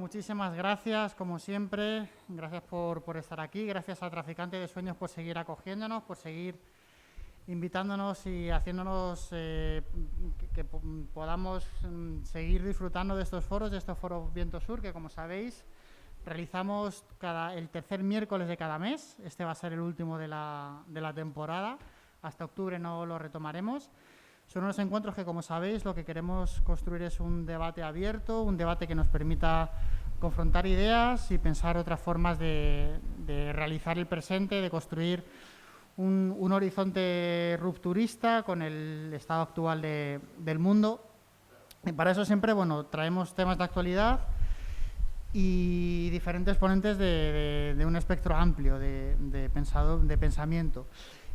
muchísimas gracias, como siempre. Gracias por estar aquí. Gracias a Traficante de Sueños por seguir acogiéndonos, por seguir invitándonos y haciéndonos que podamos seguir disfrutando de estos foros Viento Sur, que como sabéis realizamos el tercer miércoles de cada mes. Este va a ser el último de la temporada. Hasta octubre no lo retomaremos. Son unos encuentros que, como sabéis, lo que queremos construir es un debate abierto, un debate que nos permita confrontar ideas y pensar otras formas de realizar el presente, de construir un horizonte rupturista con el estado actual del mundo. Y para eso siempre traemos temas de actualidad y diferentes ponentes de un espectro amplio de pensamiento.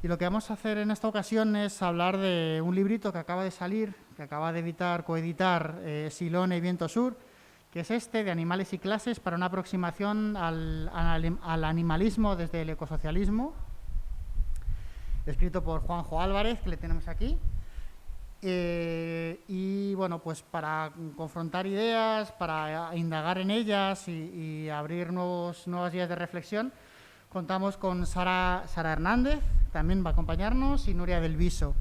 Y lo que vamos a hacer en esta ocasión es hablar de un librito que acaba de salir, que acaba de coeditar Silone y Viento Sur, que es este, de Animales y Clases, para una aproximación al animalismo desde el ecosocialismo, escrito por Juanjo Álvarez, que le tenemos aquí. Y bueno, pues para confrontar ideas, para indagar en ellas y abrir nuevas vías de reflexión, contamos con Sara Hernández, también va a acompañarnos, y Nuria del Viso.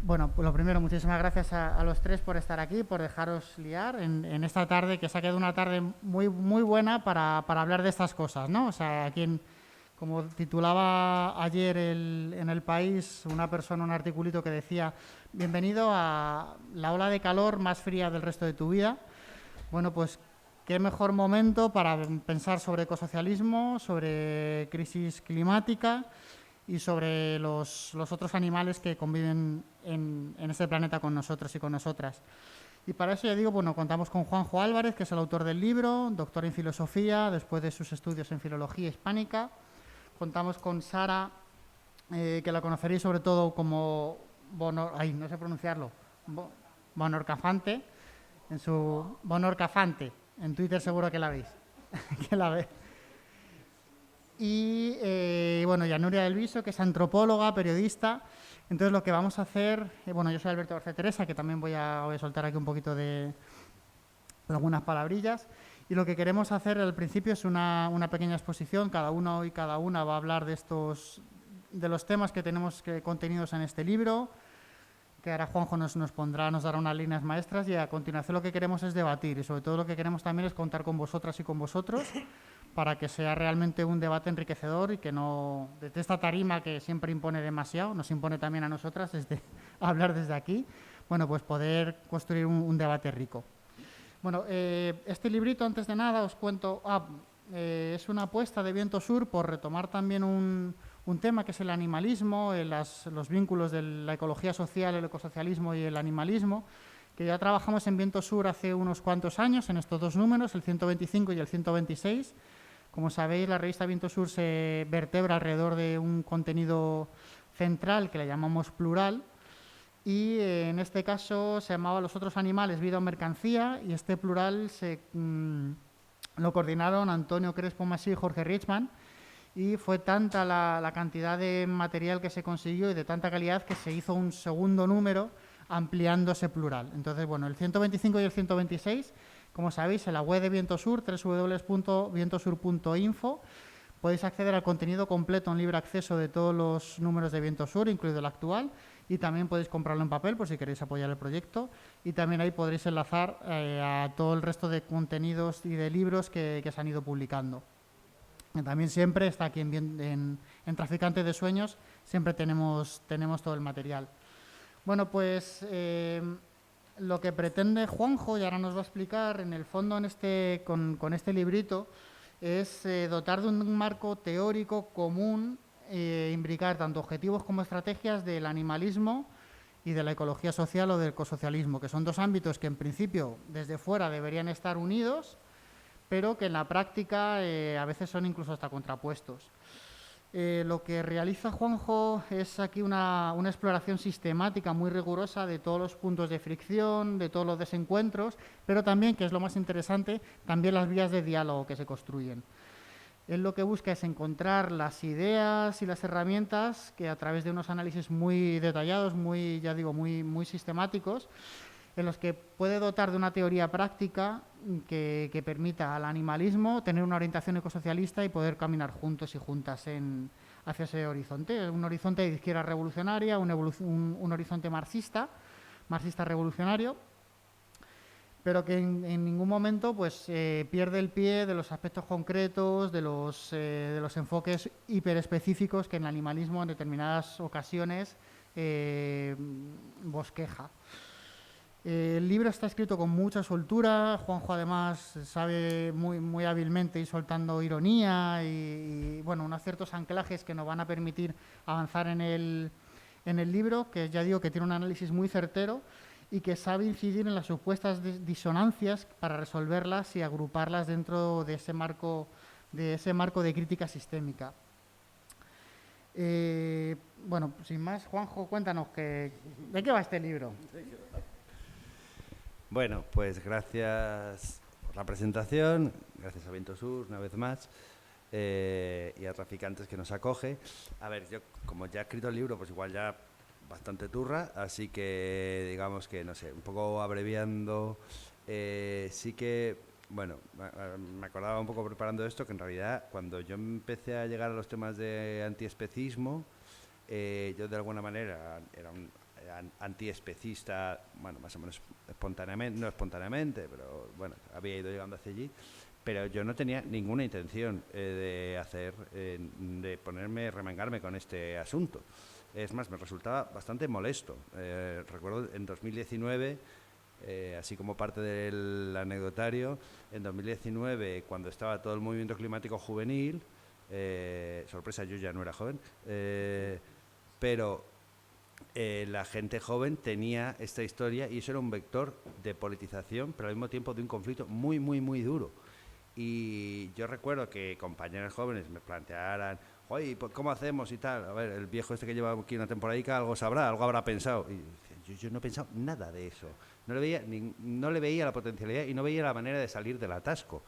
Bueno, pues lo primero, muchísimas gracias a los tres por estar aquí, por dejaros liar en esta tarde, que se ha quedado una tarde muy, muy buena para hablar de estas cosas, ¿no? O sea, aquí, como titulaba ayer en El País, una persona, un articulito que decía: bienvenido a la ola de calor más fría del resto de tu vida. Bueno, pues qué mejor momento para pensar sobre ecosocialismo, sobre crisis climática y sobre los otros animales que conviven en este planeta con nosotros y con nosotras. Y para eso, ya digo, contamos con Juanjo Álvarez, que es el autor del libro, doctor en filosofía, después de sus estudios en filología hispánica. Contamos con Sara, que la conoceréis sobre todo como no sé pronunciarlo, Bonorcafante, en su Bonorcafante. En Twitter seguro que la veis. que la ve. Y y a Nuria del Viso, que es antropóloga, periodista. Entonces lo que vamos a hacer, yo soy Alberto García Teresa, que también voy a soltar aquí un poquito de algunas palabrillas. Y lo que queremos hacer al principio es una pequeña exposición. Cada uno y cada una va a hablar de los temas que tenemos contenidos en este libro, que ahora Juanjo nos dará unas líneas maestras, y a continuación lo que queremos es debatir, y sobre todo lo que queremos también es contar con vosotras y con vosotros para que sea realmente un debate enriquecedor y que no, desde esta tarima que siempre impone demasiado, nos impone también a nosotras hablar desde aquí, pues poder construir un debate rico. Este librito, antes de nada, os cuento, es una apuesta de Viento Sur por retomar también un tema que es el animalismo, los vínculos de la ecología social, el ecosocialismo y el animalismo, que ya trabajamos en Viento Sur hace unos cuantos años en estos dos números, el 125 y el 126. Como sabéis, la revista Viento Sur se vertebra alrededor de un contenido central que le llamamos plural, y en este caso se llamaba Los otros animales, vida o mercancía, y este plural lo coordinaron Antonio Crespo Masí y Jorge Richman, y fue tanta la cantidad de material que se consiguió y de tanta calidad que se hizo un segundo número ampliando ese plural. Entonces, el 125 y el 126, como sabéis, en la web de Viento Sur, www.vientosur.info, podéis acceder al contenido completo en libre acceso de todos los números de Viento Sur, incluido el actual, y también podéis comprarlo en papel por si queréis apoyar el proyecto, y también ahí podréis enlazar a todo el resto de contenidos y de libros que se han ido publicando. También siempre está aquí en Traficante de Sueños, siempre tenemos todo el material. Lo que pretende Juanjo, y ahora nos va a explicar, en el fondo con este librito, es dotar de un marco teórico común, imbricar tanto objetivos como estrategias del animalismo y de la ecología social o del ecosocialismo, que son dos ámbitos que en principio desde fuera deberían estar unidos, pero que en la práctica a veces son incluso hasta contrapuestos. Lo que realiza Juanjo es aquí una exploración sistemática muy rigurosa de todos los puntos de fricción, de todos los desencuentros, pero también, que es lo más interesante, también las vías de diálogo que se construyen. Él lo que busca es encontrar las ideas y las herramientas que, a través de unos análisis muy detallados, muy sistemáticos, en los que puede dotar de una teoría práctica que permita al animalismo tener una orientación ecosocialista y poder caminar juntos y juntas hacia ese horizonte. Un horizonte de izquierda revolucionaria, un horizonte marxista revolucionario, pero que en ningún momento pues, pierde el pie de los aspectos concretos, de los enfoques hiperespecíficos que en el animalismo en determinadas ocasiones bosqueja. El libro está escrito con mucha soltura. Juanjo además sabe muy hábilmente ir soltando ironía y bueno, unos ciertos anclajes que nos van a permitir avanzar en el libro, que ya digo que tiene un análisis muy certero y que sabe incidir en las supuestas disonancias para resolverlas y agruparlas dentro de ese marco de crítica sistémica. Bueno, sin más, Juanjo, cuéntanos ¿de qué va este libro? Bueno, pues gracias por la presentación, gracias a Viento Sur una vez más y a Traficantes que nos acoge. A ver, yo como ya he escrito el libro, pues igual ya bastante turra, así que digamos que, no sé, un poco abreviando, sí que, bueno, me acordaba un poco preparando esto, que en realidad cuando yo empecé a llegar a los temas de antiespecismo, yo de alguna manera era un antiespecista, bueno, más o menos espontáneamente, no espontáneamente, pero bueno, había ido llegando hacia allí, pero yo no tenía ninguna intención de ponerme, remangarme con este asunto. Es más, me resultaba bastante molesto. Recuerdo en 2019, así como parte del anecdotario, en 2019, cuando estaba todo el movimiento climático juvenil, sorpresa, yo ya no era joven, pero la gente joven tenía esta historia y eso era un vector de politización, pero al mismo tiempo de un conflicto muy duro. Y yo recuerdo que compañeros jóvenes me plantearan, oye, ¿cómo hacemos y tal? A ver, el viejo este que lleva aquí una temporadica algo sabrá, algo habrá pensado. Y yo no he pensado nada de eso. No le veía la potencialidad y no veía la manera de salir del atasco.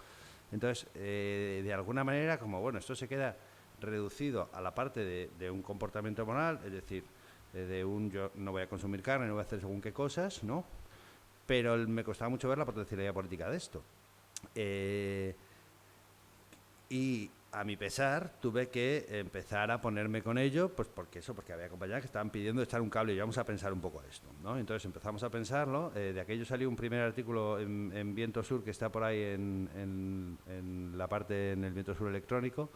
Entonces, de alguna manera, como bueno, esto se queda reducido a la parte de un comportamiento moral, es decir, yo no voy a consumir carne, no voy a hacer según qué cosas, ¿no? Pero me costaba mucho ver la potencialidad política de esto. Y a mi pesar tuve que empezar a ponerme con ello, pues porque había compañeras que estaban pidiendo echar un cable y vamos a pensar un poco esto, ¿no? Entonces empezamos a pensarlo, de aquello salió un primer artículo en Viento Sur que está por ahí en la parte, en el Viento Sur electrónico,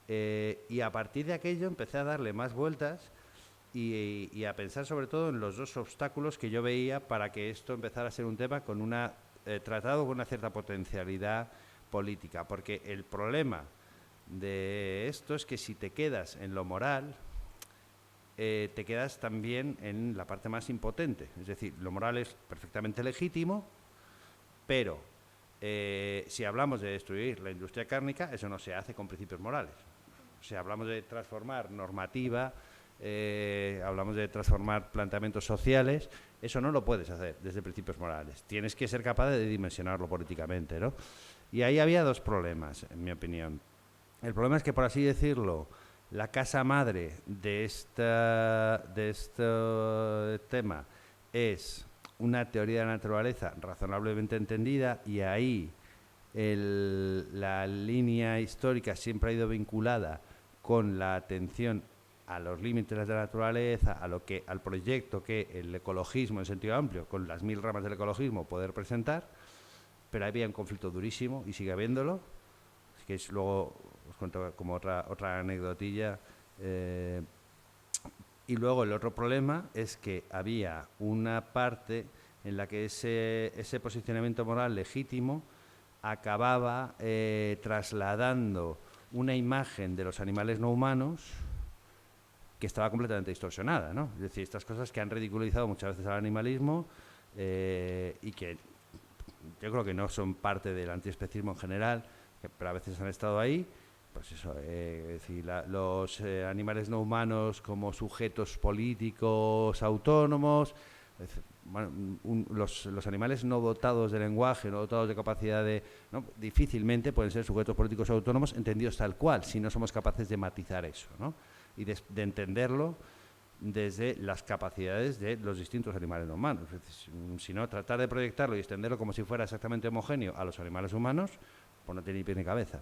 y a partir de aquello empecé a darle más vueltas y a pensar sobre todo en los dos obstáculos que yo veía para que esto empezara a ser un tema tratado con una cierta potencialidad política, porque el problema de esto es que si te quedas en lo moral, te quedas también en la parte más impotente, es decir, lo moral es perfectamente legítimo, pero si hablamos de destruir la industria cárnica, eso no se hace con principios morales. Si hablamos de transformar normativa, hablamos de transformar planteamientos sociales, eso no lo puedes hacer desde principios morales. Tienes que ser capaz de dimensionarlo políticamente, ¿no? Y ahí había dos problemas, en mi opinión. El problema es que, por así decirlo, la casa madre de este tema es una teoría de la naturaleza razonablemente entendida y ahí la línea histórica siempre ha ido vinculada con la atención a los límites de la naturaleza, al proyecto que el ecologismo en sentido amplio, con las 1000 ramas del ecologismo, poder presentar, pero había un conflicto durísimo y sigue habiéndolo, que es luego os cuento como otra anecdotilla. Y luego el otro problema es que había una parte en la que ese posicionamiento moral legítimo acababa trasladando una imagen de los animales no humanos que estaba completamente distorsionada, ¿no? Es decir, estas cosas que han ridiculizado muchas veces al animalismo y que yo creo que no son parte del antiespecismo en general, pero a veces han estado ahí. Pues eso, es decir, los animales no humanos como sujetos políticos autónomos, bueno, los animales no dotados de lenguaje, no dotados de capacidad ¿no? Difícilmente pueden ser sujetos políticos autónomos entendidos tal cual, si no somos capaces de matizar eso, ¿no? Y de entenderlo desde las capacidades de los distintos animales no humanos. Es decir, si no, tratar de proyectarlo y extenderlo como si fuera exactamente homogéneo a los animales humanos, pues no tiene ni pie ni cabeza.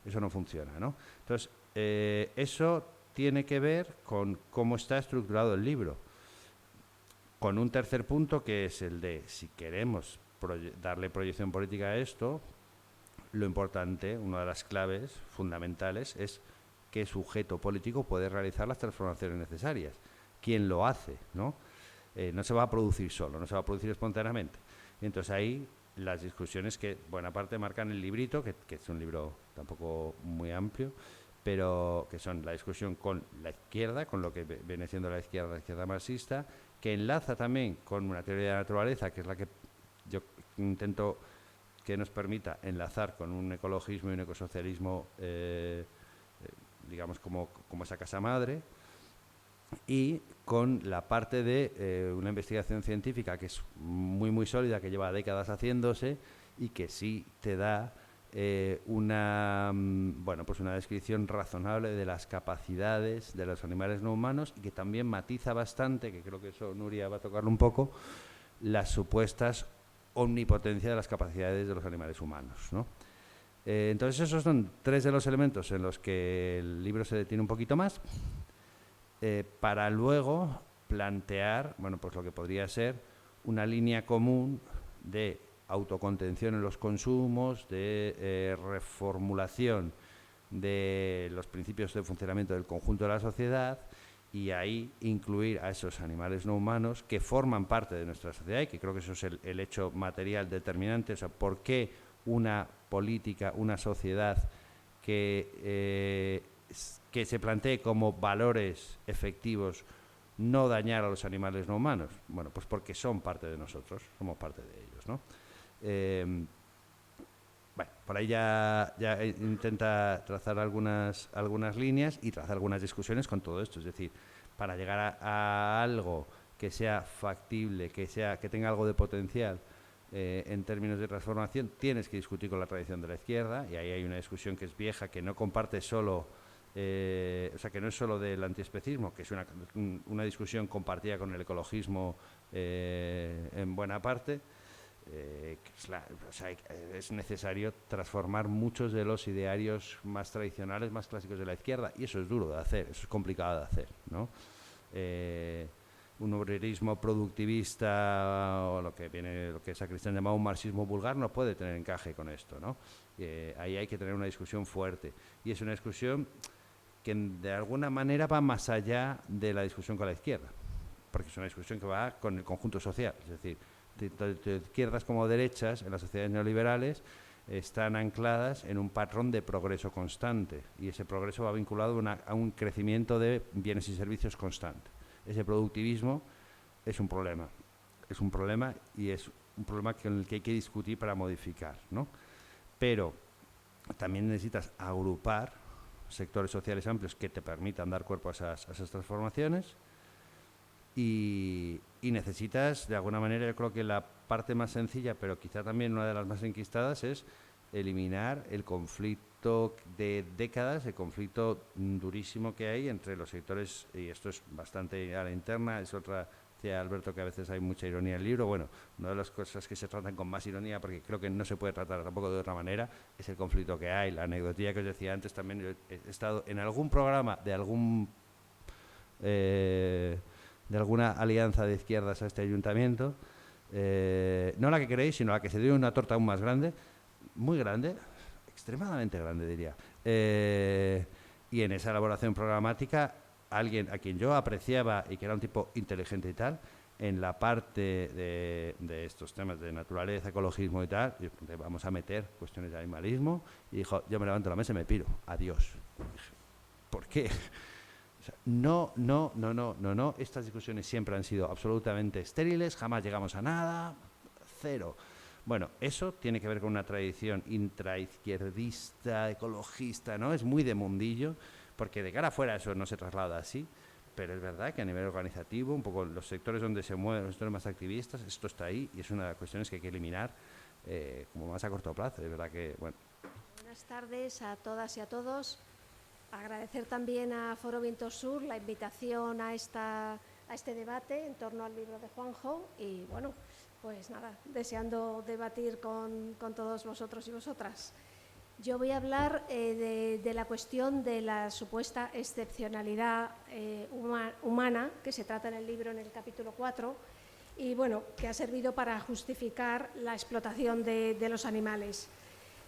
Eso no funciona, ¿no? Entonces, eso tiene que ver con cómo está estructurado el libro. Con un tercer punto, que es el de, si queremos darle proyección política a esto, lo importante, una de las claves fundamentales, es qué sujeto político puede realizar las transformaciones necesarias. ¿Quién lo hace? ¿No? No se va a producir solo, no se va a producir espontáneamente. Y entonces ahí las discusiones que buena parte marcan el librito, que es un libro tampoco muy amplio, pero que son la discusión con la izquierda, con lo que viene siendo la izquierda marxista, que enlaza también con una teoría de la naturaleza, que es la que yo intento que nos permita enlazar con un ecologismo y un ecosocialismo, digamos, como esa casa madre, y con la parte de una investigación científica que es muy, muy sólida, que lleva décadas haciéndose y que sí te da pues una descripción razonable de las capacidades de los animales no humanos y que también matiza bastante, que creo que eso Nuria va a tocarlo un poco, las supuestas omnipotencia de las capacidades de los animales humanos, ¿no? Entonces esos son tres de los elementos en los que el libro se detiene un poquito más, para luego plantear, bueno, pues lo que podría ser una línea común de autocontención en los consumos, de reformulación de los principios de funcionamiento del conjunto de la sociedad, y ahí incluir a esos animales no humanos que forman parte de nuestra sociedad, y que creo que eso es el hecho material determinante. O sea, ¿por qué una política, una sociedad que se plantee como valores efectivos no dañar a los animales no humanos? Bueno, pues porque son parte de nosotros, somos parte de ellos, ¿no? Bueno, por ahí ya intenta trazar algunas líneas y trazar algunas discusiones con todo esto. Es decir, para llegar a algo que sea factible, que tenga algo de potencial en términos de transformación, tienes que discutir con la tradición de la izquierda, y ahí hay una discusión que es vieja, que no comparte solo, o sea, que no es solo del antiespecismo, que es una discusión compartida con el ecologismo en buena parte. Es necesario transformar muchos de los idearios más tradicionales, más clásicos de la izquierda, y eso es duro de hacer, eso es complicado de hacer, ¿no? Un obrerismo productivista, o lo que Sacristán llamaba un marxismo vulgar, no puede tener encaje con esto, ¿no? Ahí hay que tener una discusión fuerte, y es una discusión que de alguna manera va más allá de la discusión con la izquierda, porque es una discusión que va con el conjunto social. Es decir, de izquierdas como derechas en las sociedades neoliberales están ancladas en un patrón de progreso constante, y ese progreso va vinculado a un crecimiento de bienes y servicios constante. Ese productivismo es un problema, y es un problema con el que hay que discutir para modificar, ¿no? Pero también necesitas agrupar sectores sociales amplios que te permitan dar cuerpo a esas transformaciones. Y necesitas, de alguna manera, yo creo que la parte más sencilla, pero quizá también una de las más enquistadas, es eliminar el conflicto de décadas, el conflicto durísimo que hay entre los sectores, y esto es bastante a la interna, es otra, decía Alberto, que a veces hay mucha ironía en el libro. Bueno, una de las cosas que se tratan con más ironía, porque creo que no se puede tratar tampoco de otra manera, es el conflicto que hay. La anecdotilla que os decía antes, también yo he estado en algún programa de alguna alianza de izquierdas a este ayuntamiento, no la que queréis, sino la que se dio una torta aún más grande, muy grande, extremadamente grande diría, y en esa elaboración programática, alguien a quien yo apreciaba y que era un tipo inteligente y tal, en la parte de estos temas de naturaleza, ecologismo y tal, vamos a meter cuestiones de animalismo, y dijo, yo me levanto la mesa y me piro, adiós. ¿Por qué? No, estas discusiones siempre han sido absolutamente estériles, jamás llegamos a nada, cero. Bueno, eso tiene que ver con una tradición intraizquierdista, ecologista, ¿no? Es muy de mundillo, porque de cara afuera eso no se traslada así, pero es verdad que a nivel organizativo, un poco los sectores donde se mueven, los sectores más activistas, esto está ahí, y es una de las cuestiones que hay que eliminar como más a corto plazo. Es verdad que, bueno. Buenas tardes a todas y a todos. agradecer también a Foro Viento Sur la invitación a este debate en torno al libro de Juanjo y, bueno, pues nada, deseando debatir con todos vosotros y vosotras. Yo voy a hablar de la cuestión de la supuesta excepcionalidad humana que se trata en el libro en el capítulo 4 y, bueno, que ha servido para justificar la explotación de los animales.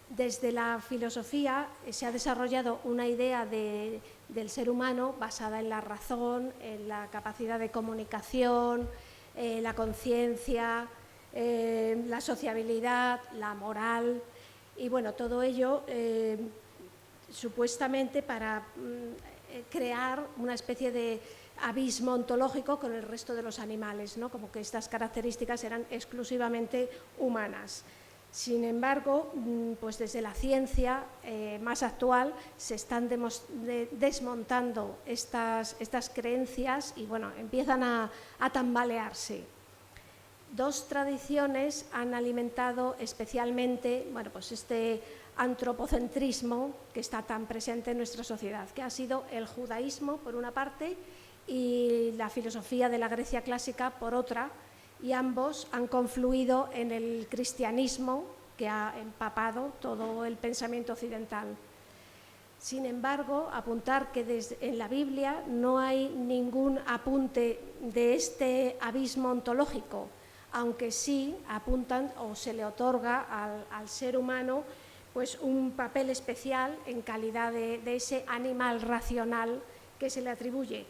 Desde la filosofía se ha desarrollado una idea del ser humano basada en la razón, en la capacidad de comunicación, la conciencia, la sociabilidad, la moral y, bueno, todo ello supuestamente para crear una especie de abismo ontológico con el resto de los animales, ¿no? Como que estas características eran exclusivamente humanas. Sin embargo, pues desde la ciencia más actual se están desmontando estas creencias y, bueno, empiezan a tambalearse. Dos tradiciones han alimentado especialmente, bueno, pues este antropocentrismo que está tan presente en nuestra sociedad, que ha sido el judaísmo por una parte y la filosofía de la Grecia clásica por otra, y ambos han confluido en el cristianismo que ha empapado todo el pensamiento occidental. Sin embargo, apuntar que en la Biblia no hay ningún apunte de este abismo ontológico, aunque sí apuntan o se le otorga al ser humano pues un papel especial en calidad de ese animal racional que se le atribuye.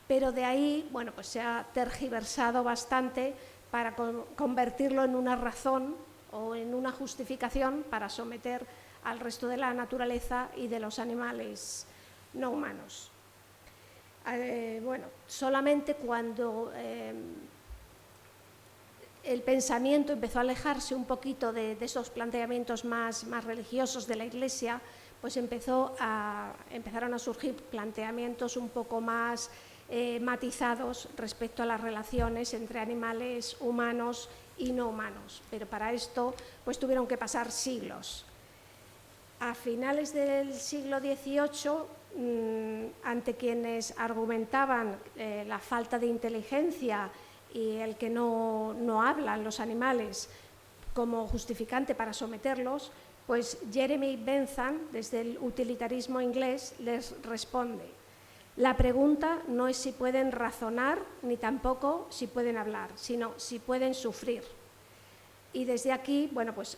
Pero de ahí, bueno, pues se ha tergiversado bastante para convertirlo en una razón o en una justificación para someter al resto de la naturaleza y de los animales no humanos. Bueno, solamente cuando el pensamiento empezó a alejarse un poquito de esos planteamientos más religiosos de la Iglesia, pues empezaron a surgir planteamientos un poco más matizados respecto a las relaciones entre animales humanos y no humanos, pero para esto pues tuvieron que pasar siglos. A finales del siglo XVIII, ante quienes argumentaban la falta de inteligencia y el que no hablan los animales como justificante para someterlos, pues Jeremy Bentham, desde el utilitarismo inglés, les responde: la pregunta no es si pueden razonar ni tampoco si pueden hablar, sino si pueden sufrir. Y desde aquí, bueno, pues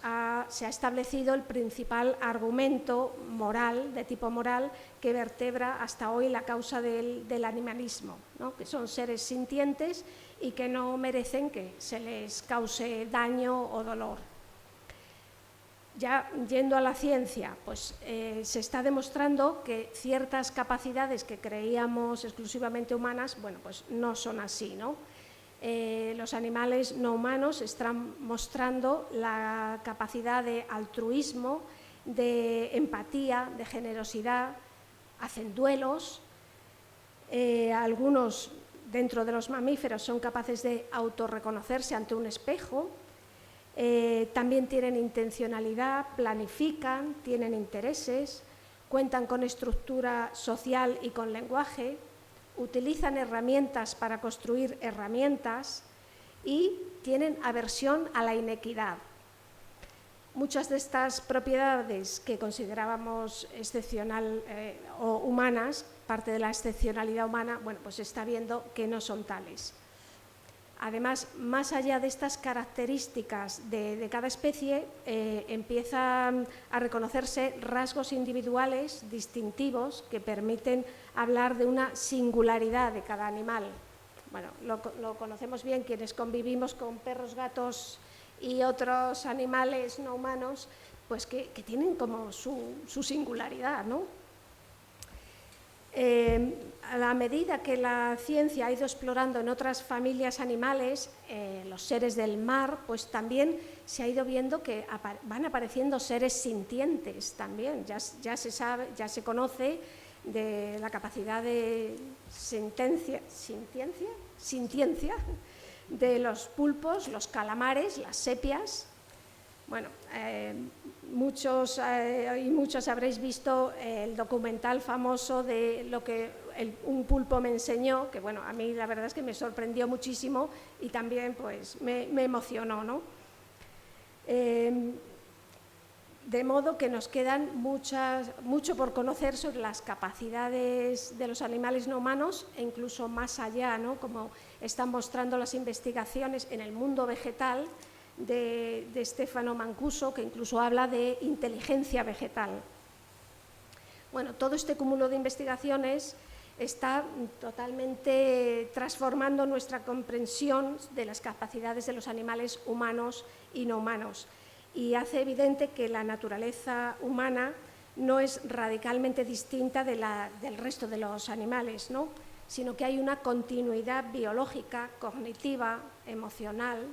se ha establecido el principal argumento moral, de tipo moral, que vertebra hasta hoy la causa del animalismo, ¿no? Que son seres sintientes y que no merecen que se les cause daño o dolor. Ya yendo a la ciencia, pues se está demostrando que ciertas capacidades que creíamos exclusivamente humanas, bueno, pues no son así, ¿no? Los animales no humanos están mostrando la capacidad de altruismo, de empatía, de generosidad, hacen duelos, algunos dentro de los mamíferos son capaces de autorreconocerse ante un espejo, también tienen intencionalidad, planifican, tienen intereses, cuentan con estructura social y con lenguaje, utilizan herramientas para construir herramientas y tienen aversión a la inequidad. Muchas de estas propiedades que considerábamos excepcional o humanas, parte de la excepcionalidad humana, bueno, pues se está viendo que no son tales. Además, más allá de estas características de cada especie, empiezan a reconocerse rasgos individuales distintivos que permiten hablar de una singularidad de cada animal. Bueno, lo conocemos bien quienes convivimos con perros, gatos y otros animales no humanos, pues que tienen como su singularidad, ¿no? A la medida que la ciencia ha ido explorando en otras familias animales, los seres del mar, pues también se ha ido viendo que van apareciendo seres sintientes también. Ya se sabe, ya se conoce de la capacidad de sintiencia de los pulpos, los calamares, las sepias. Bueno, muchos y muchas habréis visto el documental famoso de lo que un pulpo me enseñó, que bueno, a mí la verdad es que me sorprendió muchísimo y también pues me emocionó, ¿no? De modo que nos quedan mucho por conocer sobre las capacidades de los animales no humanos e incluso más allá, ¿no? Como están mostrando las investigaciones en el mundo vegetal de Stefano Mancuso, que incluso habla de inteligencia vegetal. Bueno, todo este cúmulo de investigaciones está totalmente transformando nuestra comprensión de las capacidades de los animales humanos y no humanos, y hace evidente que la naturaleza humana no es radicalmente distinta del resto de los animales, ¿no? Sino que hay una continuidad biológica, cognitiva, emocional.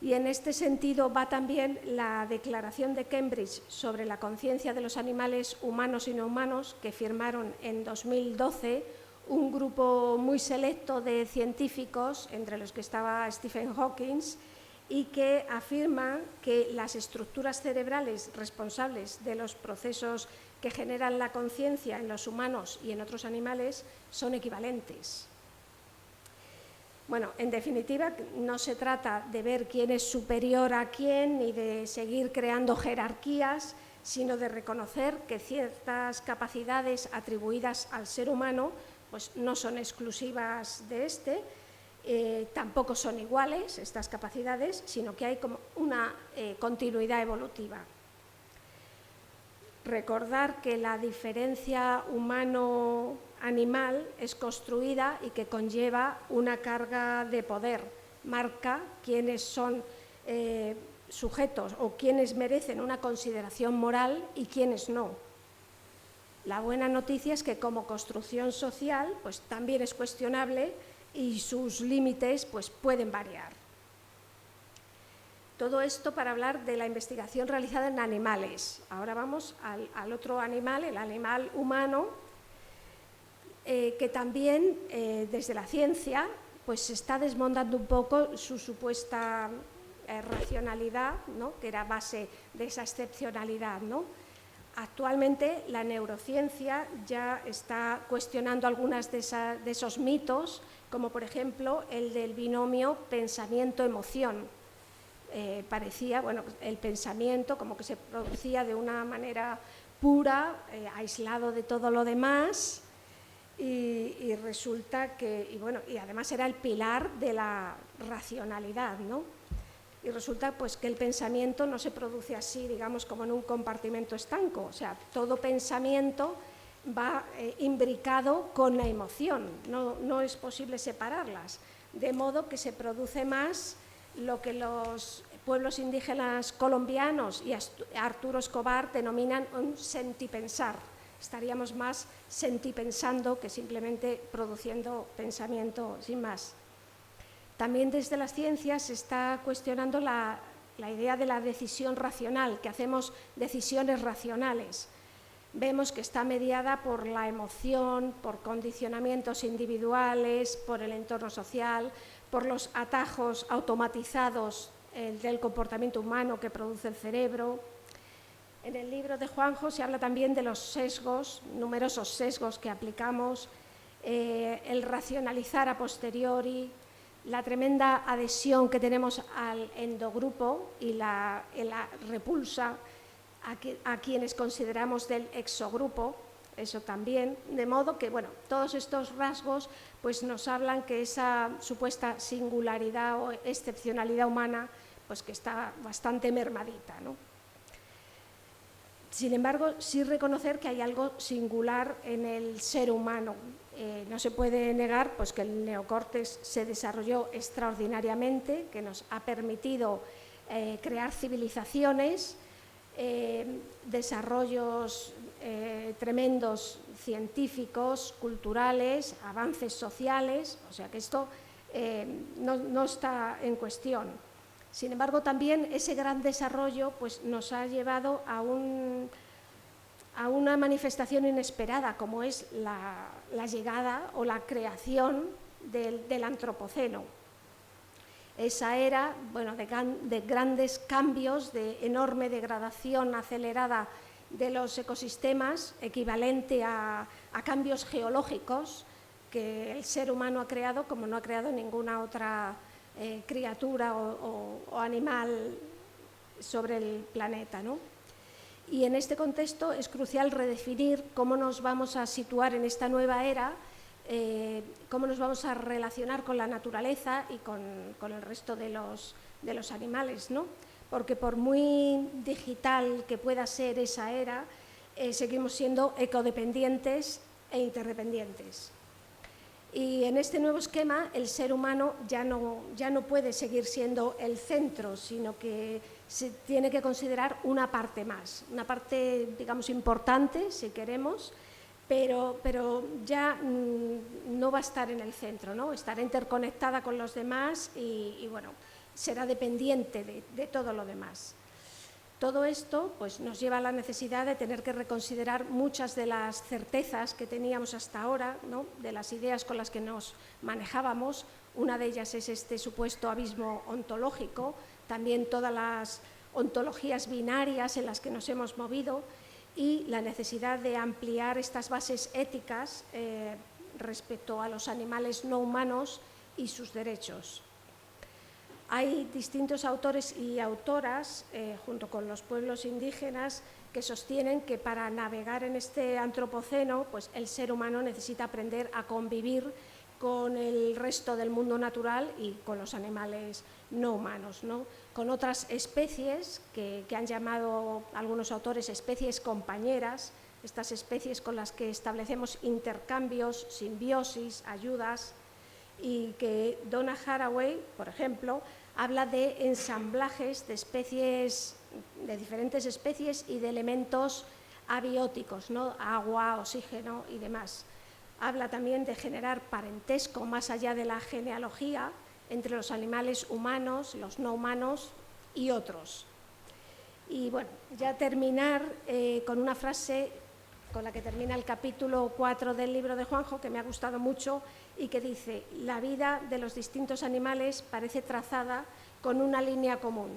Y en este sentido va también la Declaración de Cambridge sobre la conciencia de los animales humanos y no humanos, que firmaron en 2012 un grupo muy selecto de científicos, entre los que estaba Stephen Hawking, y que afirma que las estructuras cerebrales responsables de los procesos que generan la conciencia en los humanos y en otros animales son equivalentes. Bueno, en definitiva, no se trata de ver quién es superior a quién ni de seguir creando jerarquías, sino de reconocer que ciertas capacidades atribuidas al ser humano pues, no son exclusivas de este. Tampoco son iguales estas capacidades, sino que hay como una continuidad evolutiva. Recordar que la diferencia humano-animal es construida y que conlleva una carga de poder, marca quiénes son sujetos o quiénes merecen una consideración moral y quiénes no. La buena noticia es que como construcción social pues, también es cuestionable y sus límites pues, pueden variar. Todo esto para hablar de la investigación realizada en animales. Ahora vamos al otro animal, el animal humano, que también desde la ciencia pues, se está desmontando un poco su supuesta racionalidad, ¿no? Que era base de esa excepcionalidad, ¿no? Actualmente la neurociencia ya está cuestionando algunos de esos mitos, como por ejemplo el del binomio pensamiento-emoción. Parecía, bueno, el pensamiento como que se producía de una manera pura, aislado de todo lo demás, y resulta que, y además era el pilar de la racionalidad, ¿no? Y resulta pues, que el pensamiento no se produce así, digamos, como en un compartimento estanco. O sea, todo pensamiento va imbricado con la emoción, no es posible separarlas. De modo que se produce más lo que los pueblos indígenas colombianos y Arturo Escobar denominan un sentipensar. Estaríamos más sentipensando que simplemente produciendo pensamiento sin más. También desde las ciencias se está cuestionando la idea de la decisión racional, que hacemos decisiones racionales. Vemos que está mediada por la emoción, por condicionamientos individuales, por el entorno social, por los atajos automatizados del comportamiento humano que produce el cerebro. En el libro de Juanjo se habla también de los sesgos, numerosos sesgos que aplicamos, el racionalizar a posteriori, la tremenda adhesión que tenemos al endogrupo y la repulsa a quienes consideramos del exogrupo, eso también, de modo que, bueno, todos estos rasgos pues, nos hablan que esa supuesta singularidad o excepcionalidad humana pues, que está bastante mermadita, ¿no? Sin embargo, sí reconocer que hay algo singular en el ser humano. No se puede negar pues, que el neocórtex se desarrolló extraordinariamente, que nos ha permitido crear civilizaciones, desarrollos tremendos científicos, culturales, avances sociales, o sea que esto no está en cuestión. Sin embargo, también ese gran desarrollo pues, nos ha llevado a una manifestación inesperada, como es la llegada o la creación del antropoceno. esa era, bueno, de grandes cambios, de enorme degradación acelerada de los ecosistemas, equivalente a cambios geológicos que el ser humano ha creado como no ha creado ninguna otra criatura o animal sobre el planeta, ¿no? Y en este contexto es crucial redefinir cómo nos vamos a situar en esta nueva era, cómo nos vamos a relacionar con la naturaleza y con el resto de los animales, ¿no? Porque por muy digital que pueda ser esa era, seguimos siendo ecodependientes e interdependientes. Y en este nuevo esquema el ser humano ya no puede seguir siendo el centro, sino que se tiene que considerar una parte más, una parte, digamos, importante, si queremos, pero ya no va a estar en el centro, ¿no? Estará interconectada con los demás y bueno, será dependiente de todo lo demás. Todo esto pues, nos lleva a la necesidad de tener que reconsiderar muchas de las certezas que teníamos hasta ahora, ¿no? De las ideas con las que nos manejábamos. Una de ellas es este supuesto abismo ontológico, también todas las ontologías binarias en las que nos hemos movido y la necesidad de ampliar estas bases éticas respecto a los animales no humanos y sus derechos. Hay distintos autores y autoras, junto con los pueblos indígenas, que sostienen que para navegar en este antropoceno, pues el ser humano necesita aprender a convivir con el resto del mundo natural y con los animales no humanos, ¿no? Con otras especies que han llamado algunos autores especies compañeras, estas especies con las que establecemos intercambios, simbiosis, ayudas, y que Donna Haraway, por ejemplo, habla de ensamblajes de especies, de diferentes especies y de elementos abióticos, ¿no? Agua, oxígeno y demás. Habla también de generar parentesco más allá de la genealogía entre los animales humanos, los no humanos y otros. Y bueno, ya terminar con una frase con la que termina el capítulo 4 del libro de Juanjo, que me ha gustado mucho y que dice: la vida de los distintos animales parece trazada con una línea común.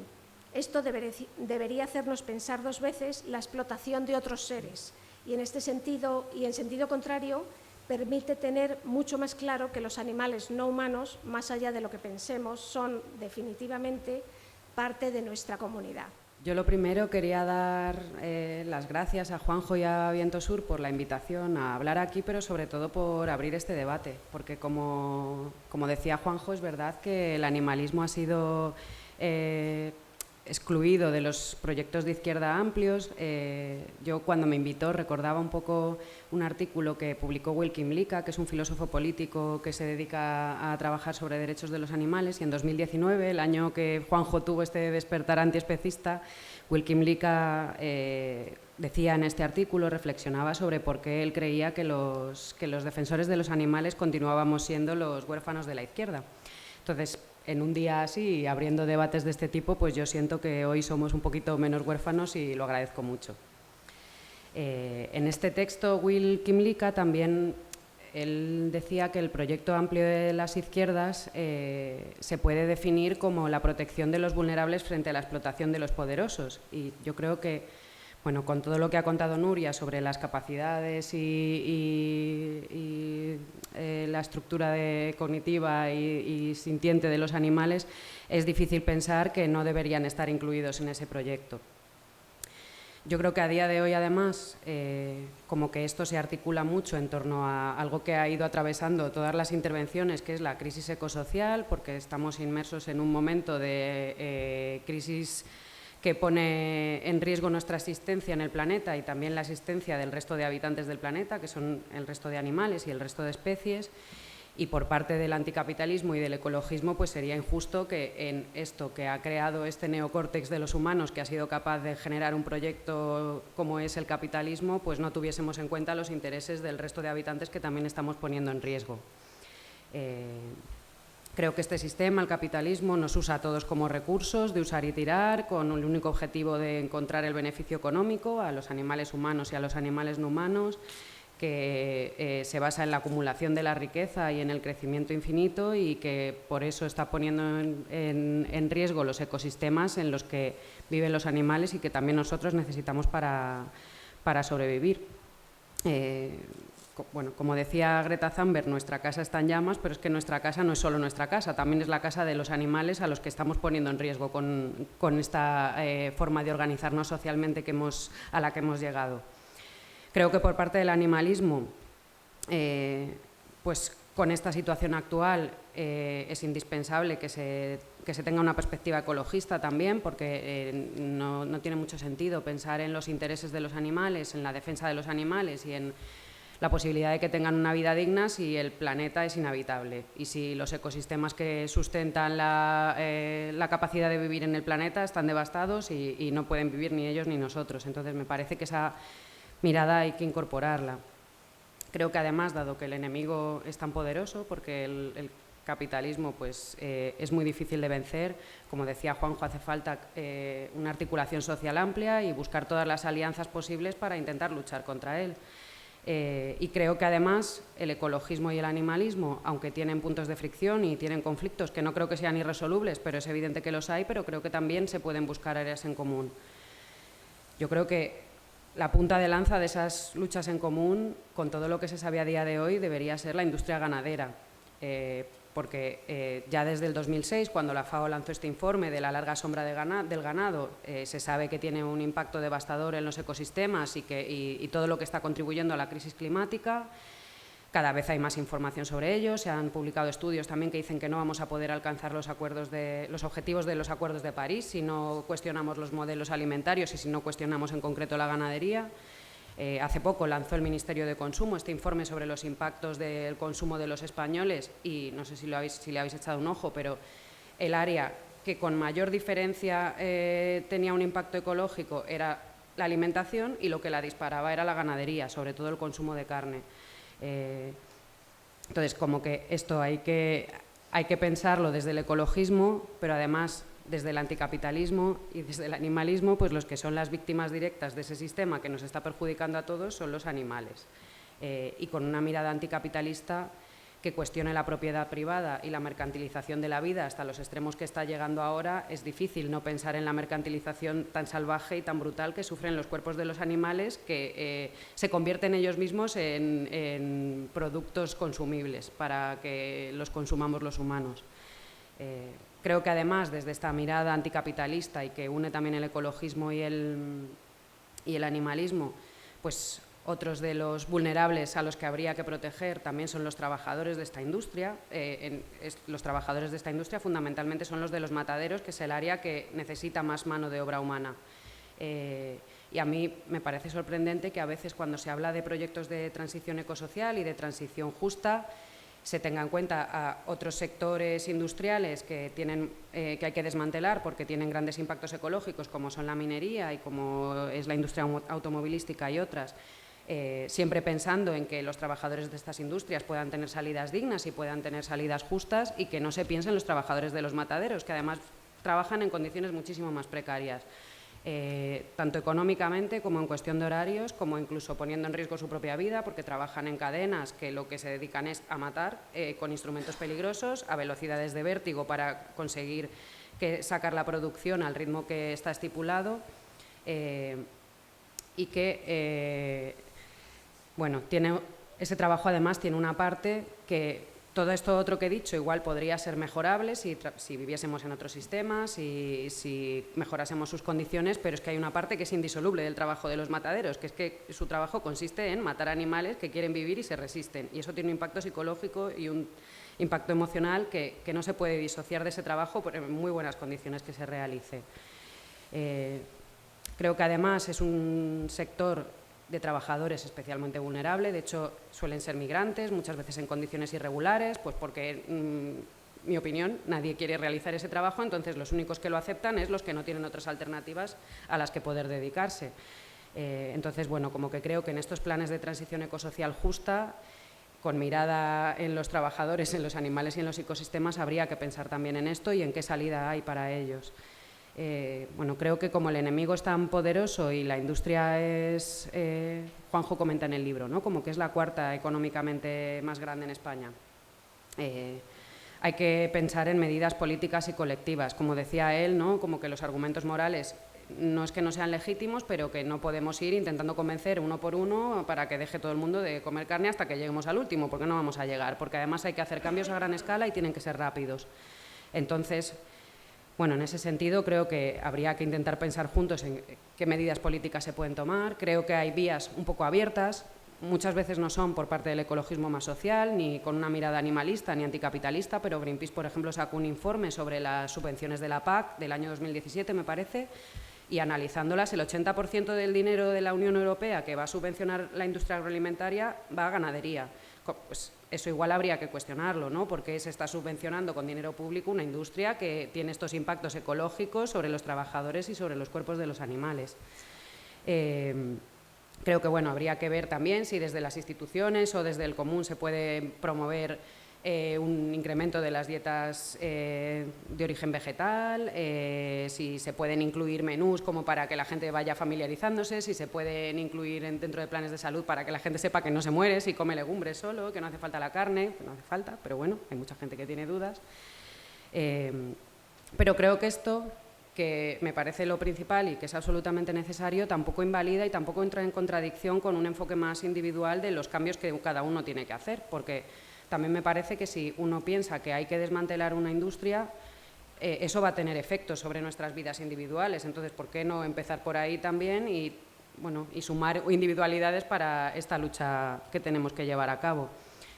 Esto debería hacernos pensar dos veces la explotación de otros seres y en este sentido y en sentido contrario permite tener mucho más claro que los animales no humanos, más allá de lo que pensemos, son definitivamente parte de nuestra comunidad. Yo lo primero quería dar las gracias a Juanjo y a Viento Sur por la invitación a hablar aquí, pero sobre todo por abrir este debate, porque como decía Juanjo, es verdad que el animalismo ha sido excluido de los proyectos de izquierda amplios. Yo cuando me invitó recordaba un poco un artículo que publicó Wilkin Mlika, que es un filósofo político que se dedica a trabajar sobre derechos de los animales, y en 2019, el año que Juanjo tuvo este despertar antiespecista, Wilkin Mlika decía en este artículo, reflexionaba sobre por qué él creía que los defensores de los animales continuábamos siendo los huérfanos de la izquierda. Entonces, en un día así, abriendo debates de este tipo, pues yo siento que hoy somos un poquito menos huérfanos y lo agradezco mucho. En este texto, Wilkin Mlika también, él decía que el proyecto amplio de las izquierdas se puede definir como la protección de los vulnerables frente a la explotación de los poderosos. Y yo creo que, bueno, con todo lo que ha contado Nuria sobre las capacidades y la estructura cognitiva y sintiente de los animales, es difícil pensar que no deberían estar incluidos en ese proyecto. Yo creo que a día de hoy, además, como que esto se articula mucho en torno a algo que ha ido atravesando todas las intervenciones, que es la crisis ecosocial, porque estamos inmersos en un momento de crisis que pone en riesgo nuestra existencia en el planeta y también la existencia del resto de habitantes del planeta, que son el resto de animales y el resto de especies. Y por parte del anticapitalismo y del ecologismo, pues sería injusto que en esto que ha creado este neocórtex de los humanos, que ha sido capaz de generar un proyecto como es el capitalismo, pues no tuviésemos en cuenta los intereses del resto de habitantes que también estamos poniendo en riesgo. Creo que este sistema, el capitalismo, nos usa a todos como recursos de usar y tirar, con el único objetivo de encontrar el beneficio económico a los animales humanos y a los animales no humanos, que se basa en la acumulación de la riqueza y en el crecimiento infinito y que por eso está poniendo en riesgo los ecosistemas en los que viven los animales y que también nosotros necesitamos para sobrevivir. Bueno, como decía Greta Thunberg, nuestra casa está en llamas, pero es que nuestra casa no es solo nuestra casa, también es la casa de los animales a los que estamos poniendo en riesgo con esta forma de organizarnos socialmente a la que hemos llegado. Creo que por parte del animalismo, pues con esta situación actual es indispensable que se tenga una perspectiva ecologista también, porque no tiene mucho sentido pensar en los intereses de los animales, en la defensa de los animales y en la posibilidad de que tengan una vida digna si el planeta es inhabitable y si los ecosistemas que sustentan la capacidad de vivir en el planeta están devastados y no pueden vivir ni ellos ni nosotros. Entonces me parece que esa mirada hay que incorporarla. Creo que además, dado que el enemigo es tan poderoso, porque el capitalismo pues, es muy difícil de vencer, como decía Juanjo, hace falta una articulación social amplia y buscar todas las alianzas posibles para intentar luchar contra él. Y creo que además el ecologismo y el animalismo, aunque tienen puntos de fricción y tienen conflictos que no creo que sean irresolubles, pero es evidente que los hay, pero creo que también se pueden buscar áreas en común. Yo creo que la punta de lanza de esas luchas en común, con todo lo que se sabe a día de hoy, debería ser la industria ganadera, porque ya desde el 2006, cuando la FAO lanzó este informe de la larga sombra del ganado, se sabe que tiene un impacto devastador en los ecosistemas y todo lo que está contribuyendo a la crisis climática. Cada vez hay más información sobre ello, se han publicado estudios también que dicen que no vamos a poder alcanzar los objetivos de los acuerdos de París si no cuestionamos los modelos alimentarios y si no cuestionamos en concreto la ganadería. Hace poco lanzó el Ministerio de Consumo este informe sobre los impactos del consumo de los españoles y no sé si le habéis echado un ojo, pero el área que con mayor diferencia tenía un impacto ecológico era la alimentación y lo que la disparaba era la ganadería, sobre todo el consumo de carne. Entonces, como que esto hay que pensarlo desde el ecologismo, pero además desde el anticapitalismo y desde el animalismo, pues los que son las víctimas directas de ese sistema que nos está perjudicando a todos son los animales. Y con una mirada anticapitalista que cuestione la propiedad privada y la mercantilización de la vida hasta los extremos que está llegando ahora, es difícil no pensar en la mercantilización tan salvaje y tan brutal que sufren los cuerpos de los animales, que se convierten ellos mismos en productos consumibles para que los consumamos los humanos. Creo que además, desde esta mirada anticapitalista y que une también el ecologismo y el animalismo, pues otros de los vulnerables a los que habría que proteger también son los trabajadores de esta industria. Los trabajadores de esta industria fundamentalmente son los de los mataderos, que es el área que necesita más mano de obra humana. Y a mí me parece sorprendente que a veces cuando se habla de proyectos de transición ecosocial y de transición justa, se tenga en cuenta a otros sectores industriales que hay que desmantelar porque tienen grandes impactos ecológicos, como son la minería y como es la industria automovilística y otras, siempre pensando en que los trabajadores de estas industrias puedan tener salidas dignas y puedan tener salidas justas y que no se piensen los trabajadores de los mataderos, que además trabajan en condiciones muchísimo más precarias. Tanto económicamente como en cuestión de horarios, como incluso poniendo en riesgo su propia vida porque trabajan en cadenas que lo que se dedican es a matar con instrumentos peligrosos, a velocidades de vértigo para conseguir sacar la producción al ritmo que está estipulado y que, bueno, ese trabajo además tiene una parte que todo esto otro que he dicho igual podría ser mejorable si viviésemos en otros sistemas y si mejorásemos sus condiciones, pero es que hay una parte que es indisoluble del trabajo de los mataderos, que es que su trabajo consiste en matar animales que quieren vivir y se resisten. Y eso tiene un impacto psicológico y un impacto emocional que no se puede disociar de ese trabajo por en muy buenas condiciones que se realice. Creo que además es un sector de trabajadores especialmente vulnerable, de hecho suelen ser migrantes, muchas veces en condiciones irregulares, pues porque, mi opinión, nadie quiere realizar ese trabajo, entonces los únicos que lo aceptan es los que no tienen otras alternativas a las que poder dedicarse. Entonces, bueno, como que creo que en estos planes de transición ecosocial justa, con mirada en los trabajadores, en los animales y en los ecosistemas, habría que pensar también en esto y en qué salida hay para ellos. Bueno, creo que como el enemigo es tan poderoso y la industria es, Juanjo comenta en el libro, ¿no? Como que es la cuarta económicamente más grande en España. Hay que pensar en medidas políticas y colectivas. Como decía él, ¿no? Como que los argumentos morales no es que no sean legítimos, pero que no podemos ir intentando convencer uno por uno para que deje todo el mundo de comer carne hasta que lleguemos al último, porque no vamos a llegar, porque además hay que hacer cambios a gran escala y tienen que ser rápidos. Entonces, bueno, en ese sentido creo que habría que intentar pensar juntos en qué medidas políticas se pueden tomar. Creo que hay vías un poco abiertas, muchas veces no son por parte del ecologismo más social, ni con una mirada animalista ni anticapitalista, pero Greenpeace, por ejemplo, sacó un informe sobre las subvenciones de la PAC del año 2017, me parece, y analizándolas, el 80% del dinero de la Unión Europea que va a subvencionar la industria agroalimentaria va a ganadería. Pues eso igual habría que cuestionarlo, ¿no? Porque se está subvencionando con dinero público una industria que tiene estos impactos ecológicos sobre los trabajadores y sobre los cuerpos de los animales. Creo que bueno, habría que ver también si desde las instituciones o desde el común se puede promover un incremento de las dietas de origen vegetal, si se pueden incluir menús como para que la gente vaya familiarizándose, si se pueden incluir dentro de planes de salud para que la gente sepa que no se muere si come legumbres solo, que no hace falta la carne, que no hace falta, pero bueno, hay mucha gente que tiene dudas. Pero creo que esto, que me parece lo principal y que es absolutamente necesario, tampoco invalida y tampoco entra en contradicción con un enfoque más individual de los cambios que cada uno tiene que hacer, porque también me parece que si uno piensa que hay que desmantelar una industria, eso va a tener efectos sobre nuestras vidas individuales. Entonces, ¿por qué no empezar por ahí también y, bueno, y sumar individualidades para esta lucha que tenemos que llevar a cabo?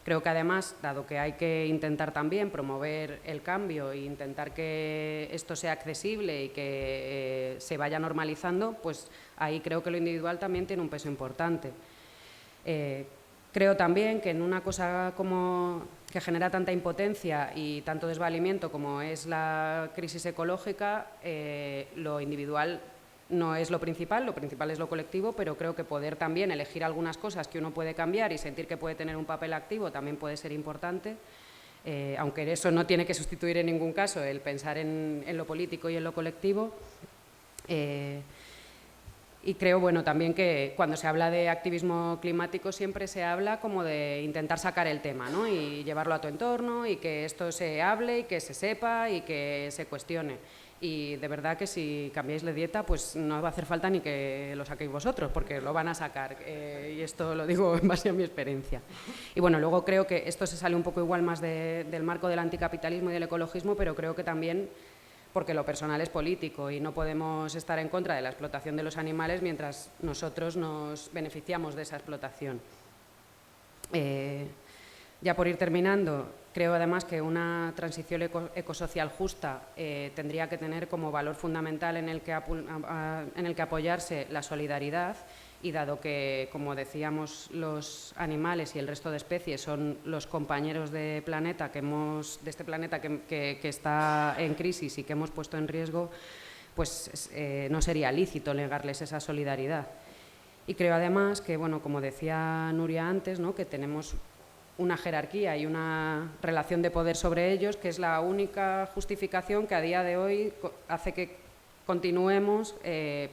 Creo que además, dado que hay que intentar también promover el cambio e intentar que esto sea accesible y que se vaya normalizando, pues ahí creo que lo individual también tiene un peso importante. Creo también que en una cosa como que genera tanta impotencia y tanto desvalimiento como es la crisis ecológica, lo individual no es lo principal es lo colectivo, pero creo que poder también elegir algunas cosas que uno puede cambiar y sentir que puede tener un papel activo también puede ser importante, aunque eso no tiene que sustituir en ningún caso el pensar en lo político y en lo colectivo. Y creo, bueno, también que cuando se habla de activismo climático siempre se habla como de intentar sacar el tema, ¿no? Y llevarlo a tu entorno y que esto se hable y que se sepa y que se cuestione. Y de verdad que si cambiáis la dieta, pues no va a hacer falta ni que lo saquéis vosotros, porque lo van a sacar. Y esto lo digo en base a mi experiencia. Y bueno, luego creo que esto se sale un poco igual más del marco del anticapitalismo y del ecologismo, pero creo que también porque lo personal es político y no podemos estar en contra de la explotación de los animales mientras nosotros nos beneficiamos de esa explotación. Ya por ir terminando, creo además que una transición ecosocial justa tendría que tener como valor fundamental en el que apoyarse la solidaridad, y dado que, como decíamos, los animales y el resto de especies son los compañeros de este planeta que está en crisis y que hemos puesto en riesgo, pues no sería lícito negarles esa solidaridad. Y creo además que, bueno, como decía Nuria antes, ¿no?, que tenemos una jerarquía y una relación de poder sobre ellos, que es la única justificación que a día de hoy hace que continuemos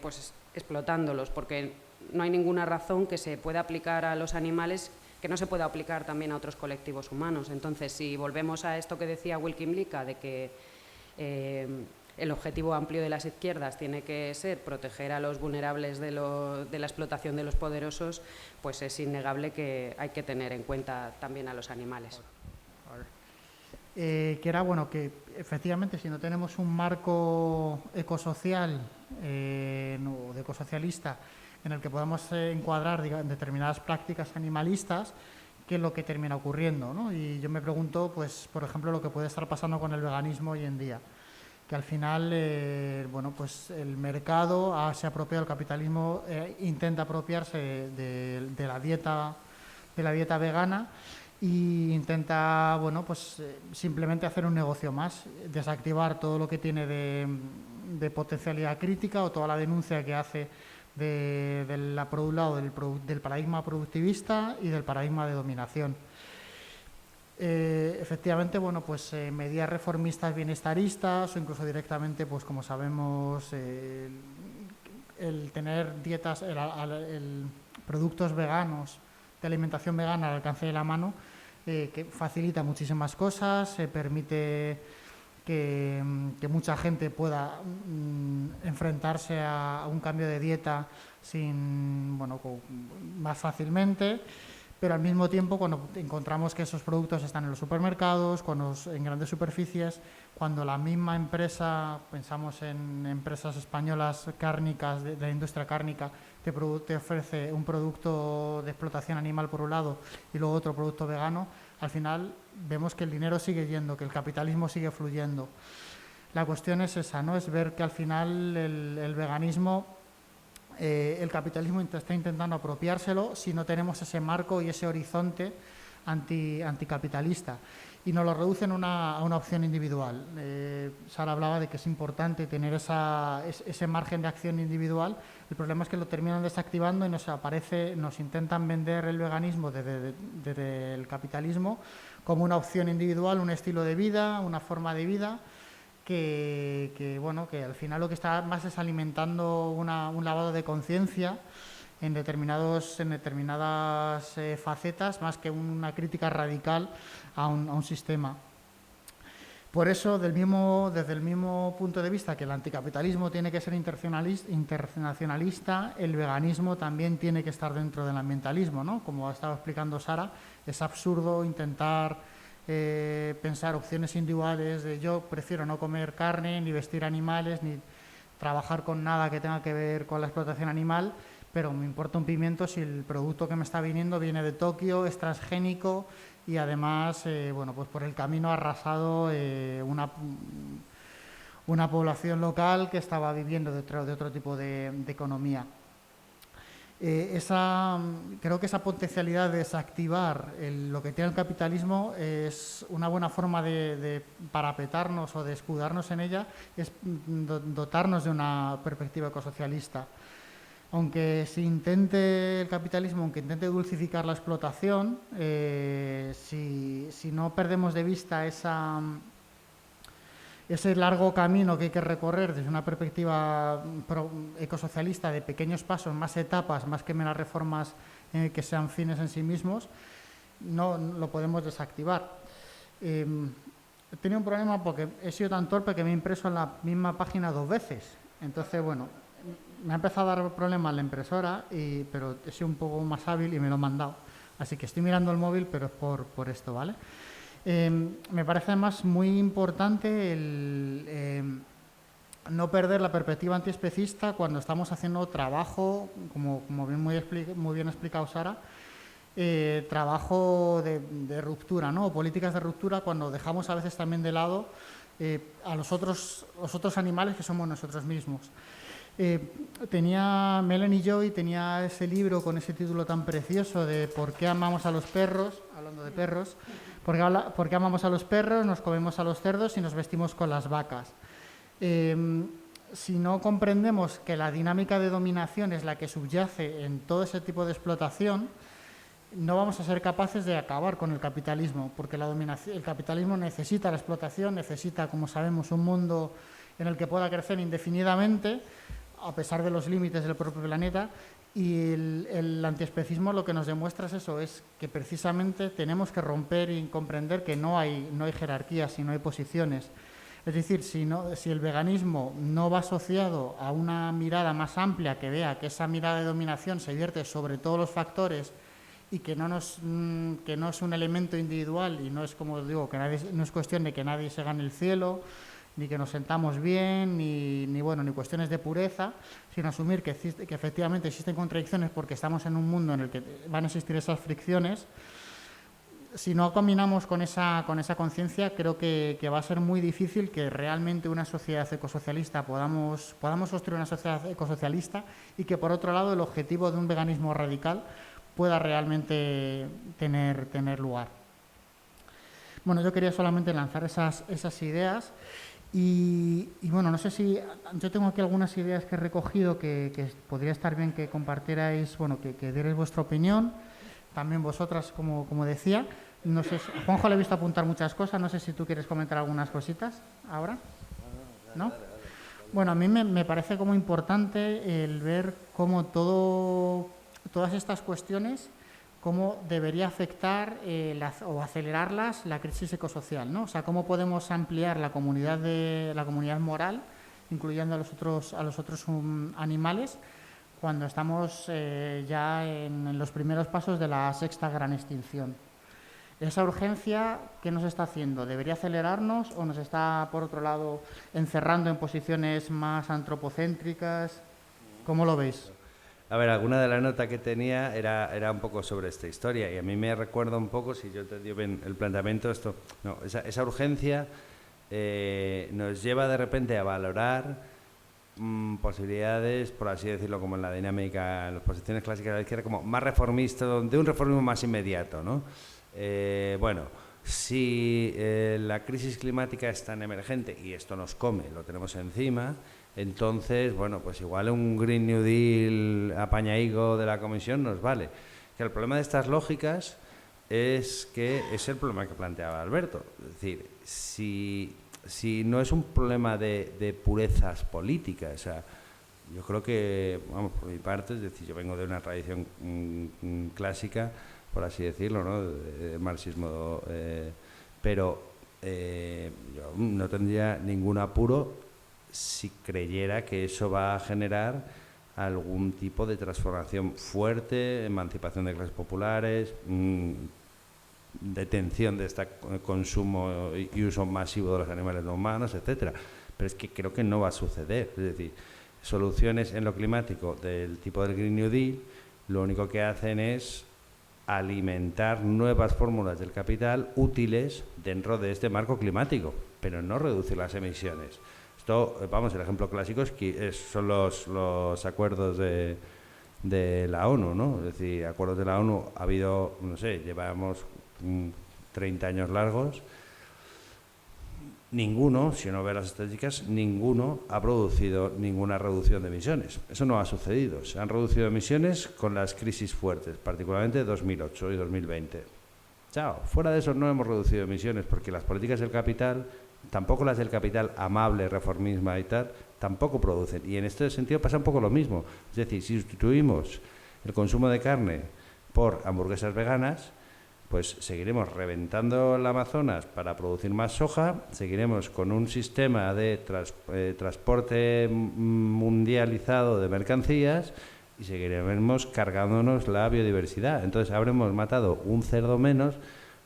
pues explotándolos, porque no hay ninguna razón que se pueda aplicar a los animales que no se pueda aplicar también a otros colectivos humanos. Entonces, si volvemos a esto que decía Wilkin Lika, de que el objetivo amplio de las izquierdas tiene que ser proteger a los vulnerables de la explotación de los poderosos, pues es innegable que hay que tener en cuenta también a los animales. Que era bueno que efectivamente si no tenemos un marco ecosocial o de ecosocialista en el que podamos encuadrar determinadas prácticas animalistas, qué es lo que termina ocurriendo, ¿no? Y yo me pregunto, pues, por ejemplo, lo que puede estar pasando con el veganismo hoy en día, que al final, bueno, pues el mercado se apropia del capitalismo, intenta apropiarse de la dieta vegana e intenta, bueno, pues simplemente hacer un negocio más, desactivar todo lo que tiene de potencialidad crítica o toda la denuncia que hace por un lado del paradigma productivista y del paradigma de dominación. Efectivamente, bueno, pues medidas reformistas bienestaristas o incluso directamente, pues como sabemos, el tener dietas, productos veganos, de alimentación vegana al alcance de la mano, que facilita muchísimas cosas, permite que mucha gente pueda enfrentarse a un cambio de dieta más fácilmente, pero al mismo tiempo cuando encontramos que esos productos están en los supermercados, en grandes superficies, cuando la misma empresa, pensamos en empresas españolas cárnicas, de la industria cárnica, te ofrece un producto de explotación animal por un lado y luego otro producto vegano, al final vemos que el dinero sigue yendo, que el capitalismo sigue fluyendo. La cuestión es esa, ¿no? Es ver que al final el veganismo, el capitalismo está intentando apropiárselo si no tenemos ese marco y ese horizonte anticapitalista. Y nos lo reducen a una opción individual. Sara hablaba de que es importante tener ese margen de acción individual. El problema es que lo terminan desactivando y nos intentan vender el veganismo desde el capitalismo como una opción individual, un estilo de vida, una forma de vida, que al final lo que está más es alimentando un lavado de conciencia en determinadas facetas, más que una crítica radical a un sistema. Por eso, desde el mismo punto de vista que el anticapitalismo tiene que ser internacionalista, el veganismo también tiene que estar dentro del ambientalismo, ¿no? Como ha estado explicando Sara, es absurdo intentar pensar opciones individuales de yo prefiero no comer carne, ni vestir animales, ni trabajar con nada que tenga que ver con la explotación animal, pero me importa un pimiento si el producto que me está viniendo viene de Tokio, es transgénico y además, pues por el camino ha arrasado una población local que estaba viviendo de otro tipo de economía. Creo que esa potencialidad de desactivar lo que tiene el capitalismo es una buena forma de parapetarnos o de escudarnos en ella, es dotarnos de una perspectiva ecosocialista. Aunque el capitalismo intente dulcificar la explotación, si no perdemos de vista ese largo camino que hay que recorrer desde una perspectiva ecosocialista de pequeños pasos, más etapas, más que meras reformas que sean fines en sí mismos, no lo podemos desactivar. He tenido un problema porque he sido tan torpe que me he impreso en la misma página 2 veces. Entonces, me ha empezado a dar problemas la impresora, pero he sido un poco más hábil y me lo he mandado. Así que estoy mirando el móvil, pero es por esto, ¿vale? Me parece además muy importante no perder la perspectiva antiespecista cuando estamos haciendo trabajo, como muy bien explicado Sara, trabajo de ruptura, ¿no? O políticas de ruptura, cuando dejamos a veces también de lado a los otros animales que somos nosotros mismos. Melanie Joy tenía ese libro con ese título tan precioso de ¿por qué amamos a los perros? Hablando de perros. ¿Por qué amamos a los perros, nos comemos a los cerdos y nos vestimos con las vacas? Si no comprendemos que la dinámica de dominación es la que subyace en todo ese tipo de explotación, no vamos a ser capaces de acabar con el capitalismo, porque el capitalismo necesita la explotación, necesita, como sabemos, un mundo en el que pueda crecer indefinidamente, a pesar de los límites del propio planeta, y el antiespecismo lo que nos demuestra es eso, es que precisamente tenemos que romper y comprender que no hay jerarquías y no hay posiciones. Es decir, si el veganismo no va asociado a una mirada más amplia que vea que esa mirada de dominación se vierte sobre todos los factores y que no es un elemento individual y no es, como digo, no es cuestión de que nadie se gane el cielo, ni que nos sentamos bien, ni cuestiones de pureza, sino asumir que efectivamente existen contradicciones porque estamos en un mundo en el que van a existir esas fricciones. Si no combinamos con esa conciencia, creo que va a ser muy difícil que realmente una sociedad ecosocialista podamos construir una sociedad ecosocialista y que, por otro lado, el objetivo de un veganismo radical pueda realmente tener lugar. Bueno, yo quería solamente lanzar esas ideas. Y no sé si yo tengo aquí algunas ideas que he recogido que podría estar bien que compartierais, que dierais vuestra opinión, también vosotras, como decía, No sé, a Juanjo le he visto apuntar muchas cosas, no sé si tú quieres comentar algunas cositas ahora. ¿No? Bueno, a mí me parece como importante el ver cómo todas estas cuestiones, cómo debería afectar o acelerarlas la crisis ecosocial, ¿no? O sea, cómo podemos ampliar la comunidad moral, incluyendo a los otros animales, cuando estamos ya en los primeros pasos de la sexta gran extinción. Esa urgencia, ¿qué nos está haciendo? ¿Debería acelerarnos o nos está, por otro lado, encerrando en posiciones más antropocéntricas? ¿Cómo lo veis? A ver, alguna de las notas que tenía era un poco sobre esta historia y a mí me recuerda un poco, si yo te digo bien el planteamiento, esa urgencia nos lleva de repente a valorar posibilidades, por así decirlo, como en la dinámica, en las posiciones clásicas de la izquierda, como más reformista, de un reformismo más inmediato, ¿no? Bueno, si la crisis climática es tan emergente y esto nos come, lo tenemos encima, entonces, bueno, pues igual un Green New Deal apañaigo de la Comisión nos vale. Que el problema de estas lógicas es que es el problema que planteaba Alberto. Es decir, si no es un problema de purezas políticas, o sea, yo creo que, vamos, por mi parte, es decir, yo vengo de una tradición clásica, por así decirlo, ¿no?, de marxismo, pero yo no tendría ningún apuro si creyera que eso va a generar algún tipo de transformación fuerte, emancipación de clases populares, detención de este consumo y uso masivo de los animales no humanos, etcétera. Pero es que creo que no va a suceder. Es decir, soluciones en lo climático del tipo del Green New Deal lo único que hacen es alimentar nuevas fórmulas del capital útiles dentro de este marco climático, pero no reducir las emisiones. Esto, vamos, el ejemplo clásico son los acuerdos de la ONU, ¿no? Es decir, acuerdos de la ONU ha habido, no sé, llevamos 30 años largos. Ninguno, si uno ve las estadísticas, ninguno ha producido ninguna reducción de emisiones. Eso no ha sucedido. Se han reducido emisiones con las crisis fuertes, particularmente 2008 y 2020. Chao. Fuera de eso no hemos reducido emisiones porque las políticas del capital, tampoco las del capital amable, reformismo y tal, tampoco producen. Y en este sentido pasa un poco lo mismo. Es decir, si sustituimos el consumo de carne por hamburguesas veganas, pues seguiremos reventando el Amazonas para producir más soja, seguiremos con un sistema de transporte mundializado de mercancías y seguiremos cargándonos la biodiversidad. Entonces habremos matado un cerdo menos,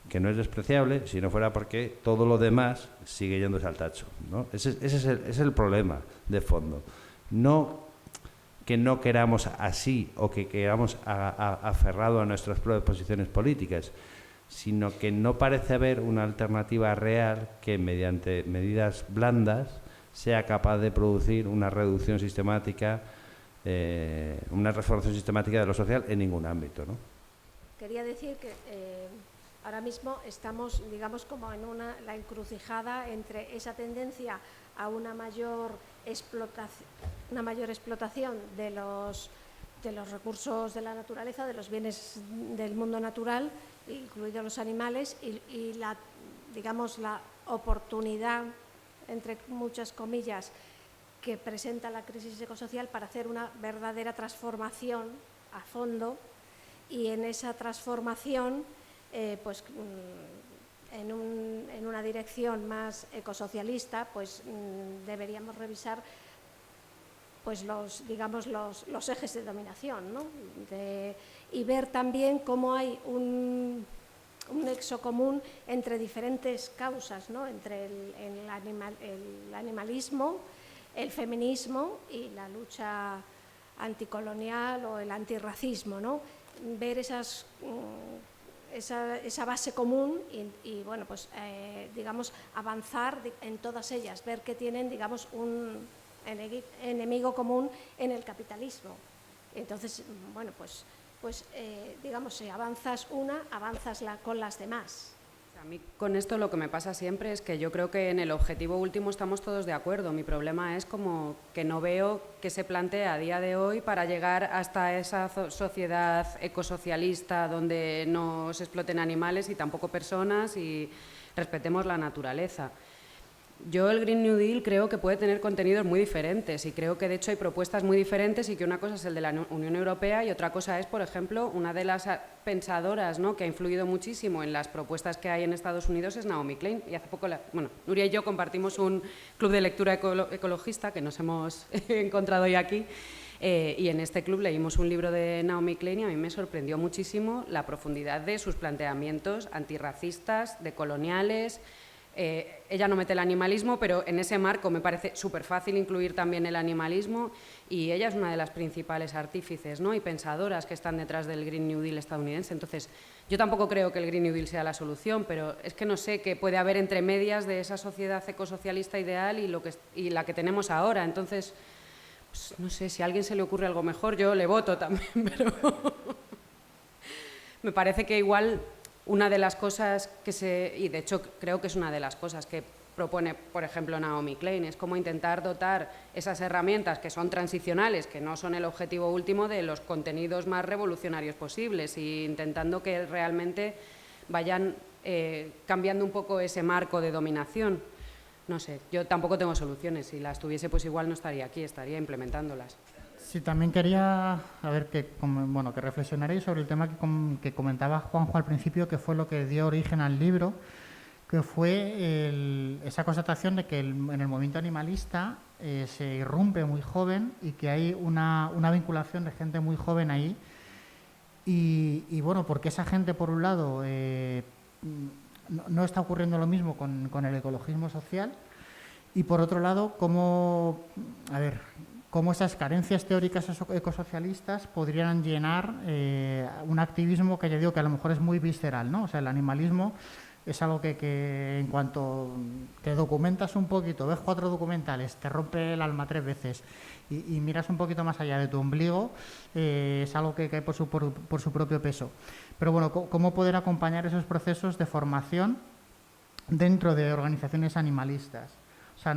que no es despreciable, si no fuera porque todo lo demás sigue yéndose al tacho, ¿no? Ese es el problema de fondo. No que no queramos así o que queramos aferrado a nuestras propias posiciones políticas, sino que no parece haber una alternativa real que mediante medidas blandas sea capaz de producir una reducción sistemática, una transformación sistemática de lo social en ningún ámbito, ¿no? Quería decir que ahora mismo estamos, digamos, como en la encrucijada entre esa tendencia a una mayor explotación de los recursos de la naturaleza, de los bienes del mundo natural, incluidos los animales, y la oportunidad, entre muchas comillas, que presenta la crisis ecosocial para hacer una verdadera transformación a fondo, y en esa transformación pues en una dirección más ecosocialista, pues deberíamos revisar pues los ejes de dominación, ¿no? Y ver también cómo hay un nexo común entre diferentes causas, ¿no? Entre el animalismo, el feminismo y la lucha anticolonial o el antirracismo, ¿no? Ver esa base común y bueno, pues avanzar en todas ellas, ver que tienen, digamos, un enemigo común en el capitalismo. Entonces, bueno, pues digamos, si avanzas una, avanzas con las demás. A mí con esto lo que me pasa siempre es que yo creo que en el objetivo último estamos todos de acuerdo. Mi problema es como que no veo qué se plantea a día de hoy para llegar hasta esa sociedad ecosocialista donde no se exploten animales y tampoco personas y respetemos la naturaleza. Yo el Green New Deal creo que puede tener contenidos muy diferentes y creo que de hecho hay propuestas muy diferentes y que una cosa es el de la Unión Europea y otra cosa es, por ejemplo, una de las pensadoras, ¿no?, que ha influido muchísimo en las propuestas que hay en Estados Unidos es Naomi Klein. Y hace poco, Nuria y yo compartimos un club de lectura ecologista que nos hemos encontrado hoy aquí y en este club leímos un libro de Naomi Klein y a mí me sorprendió muchísimo la profundidad de sus planteamientos antirracistas, decoloniales. Ella no mete el animalismo, pero en ese marco me parece súper fácil incluir también el animalismo y ella es una de las principales artífices, ¿no?, y pensadoras que están detrás del Green New Deal estadounidense. Entonces, yo tampoco creo que el Green New Deal sea la solución, pero es que no sé qué puede haber entre medias de esa sociedad ecosocialista ideal y la que tenemos ahora. Entonces, pues, no sé, si a alguien se le ocurre algo mejor, yo le voto también, pero me parece que igual... Una de las cosas y de hecho creo que es una de las cosas que propone, por ejemplo, Naomi Klein, es como intentar dotar esas herramientas que son transicionales, que no son el objetivo último, de los contenidos más revolucionarios posibles e intentando que realmente vayan cambiando un poco ese marco de dominación. No sé, yo tampoco tengo soluciones, si las tuviese pues igual no estaría aquí, estaría implementándolas. Sí, también quería que reflexionaréis sobre el tema que comentaba Juanjo al principio, que fue lo que dio origen al libro, que fue esa constatación de que en el movimiento animalista se irrumpe muy joven y que hay una vinculación de gente muy joven ahí. Y bueno, porque esa gente, por un lado, no está ocurriendo lo mismo con el ecologismo social y, por otro lado, cómo esas carencias teóricas ecosocialistas podrían llenar un activismo que ya digo que a lo mejor es muy visceral, ¿no? O sea, el animalismo es algo que en cuanto te documentas un poquito, ves 4 documentales, te rompe el alma 3 veces y miras un poquito más allá de tu ombligo, es algo que cae por su propio peso. Pero bueno, ¿cómo poder acompañar esos procesos de formación dentro de organizaciones animalistas? O sea,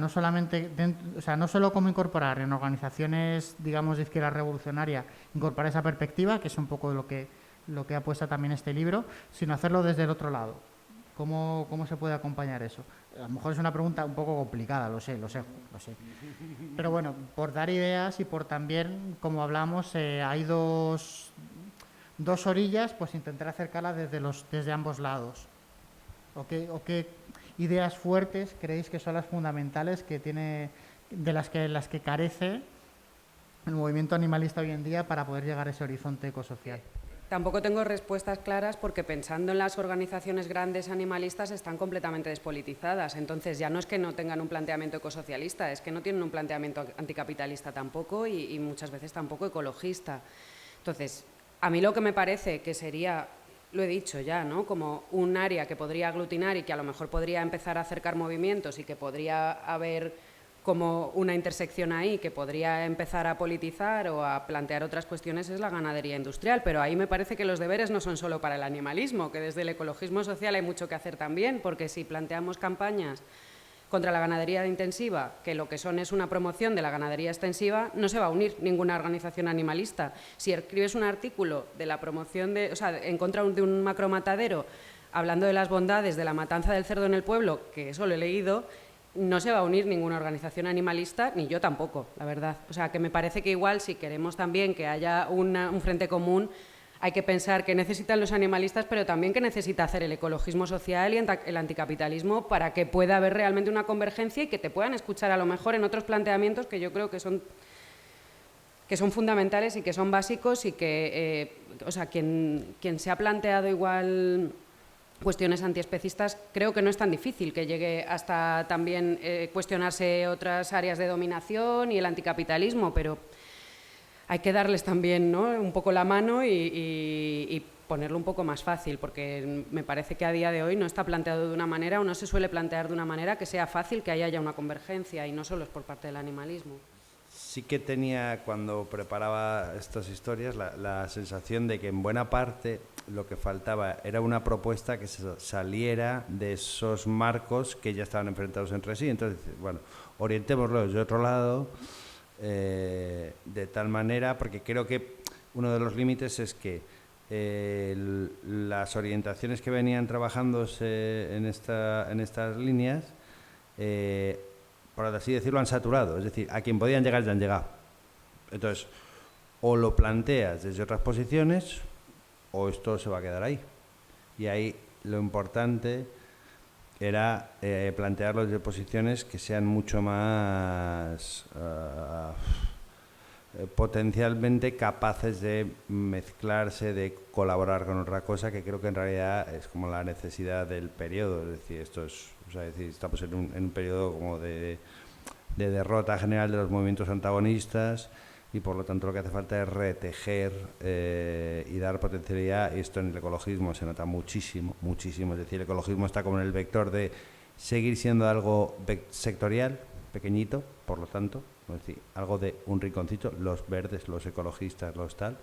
no solo cómo incorporar en organizaciones, digamos, de izquierda revolucionaria, incorporar esa perspectiva, que es un poco lo que apuesta también este libro, sino hacerlo desde el otro lado. ¿Cómo se puede acompañar eso? A lo mejor es una pregunta un poco complicada, lo sé. Pero bueno, por dar ideas y por también, como hablamos, hay dos orillas, pues intentar acercarlas desde ambos lados. ¿O qué ideas fuertes creéis que son las fundamentales de las que carece el movimiento animalista hoy en día para poder llegar a ese horizonte ecosocial? Tampoco tengo respuestas claras porque pensando en las organizaciones grandes animalistas están completamente despolitizadas. Entonces ya no es que no tengan un planteamiento ecosocialista, es que no tienen un planteamiento anticapitalista tampoco y muchas veces tampoco ecologista. Entonces, a mí lo que me parece que sería... Lo he dicho ya, ¿no?, como un área que podría aglutinar y que a lo mejor podría empezar a acercar movimientos y que podría haber como una intersección ahí que podría empezar a politizar o a plantear otras cuestiones es la ganadería industrial, pero ahí me parece que los deberes no son solo para el animalismo, que desde el ecologismo social hay mucho que hacer también, porque si planteamos campañas contra la ganadería intensiva, que lo que son es una promoción de la ganadería extensiva, no se va a unir ninguna organización animalista. Si escribes un artículo de la promoción en contra de un macromatadero, hablando de las bondades de la matanza del cerdo en el pueblo, que eso lo he leído, no se va a unir ninguna organización animalista, ni yo tampoco, la verdad. O sea, que me parece que igual si queremos también que haya un frente común, hay que pensar que necesitan los animalistas, pero también que necesita hacer el ecologismo social y el anticapitalismo para que pueda haber realmente una convergencia y que te puedan escuchar a lo mejor en otros planteamientos que yo creo que son fundamentales y que son básicos y que, quien se ha planteado igual cuestiones antiespecistas, creo que no es tan difícil que llegue hasta también cuestionarse otras áreas de dominación y el anticapitalismo, pero hay que darles también, ¿no?, un poco la mano y ponerlo un poco más fácil, porque me parece que a día de hoy no está planteado de una manera o no se suele plantear de una manera que sea fácil que haya ya una convergencia y no solo es por parte del animalismo. sí que tenía, cuando preparaba estas historias, la sensación de que en buena parte lo que faltaba era una propuesta que saliera de esos marcos que ya estaban enfrentados entre sí. Entonces, bueno, orientémoslo desde otro lado, de tal manera, porque creo que uno de los límites es que las orientaciones que venían trabajándose en estas líneas, por así decirlo, han saturado. Es decir, a quien podían llegar ya han llegado. Entonces, o lo planteas desde otras posiciones o esto se va a quedar ahí. Y ahí lo importante era plantearlo desde posiciones que sean mucho más potencialmente capaces de mezclarse, de colaborar con otra cosa, que creo que en realidad es como la necesidad del periodo. Es decir, estamos en un periodo como de derrota general de los movimientos antagonistas, y por lo tanto lo que hace falta es retejer y dar potencialidad. Y esto en el ecologismo se nota muchísimo, muchísimo. Es decir, el ecologismo está como en el vector de seguir siendo algo sectorial, pequeñito, por lo tanto, es decir, algo de un rinconcito, los verdes, los ecologistas, los tal,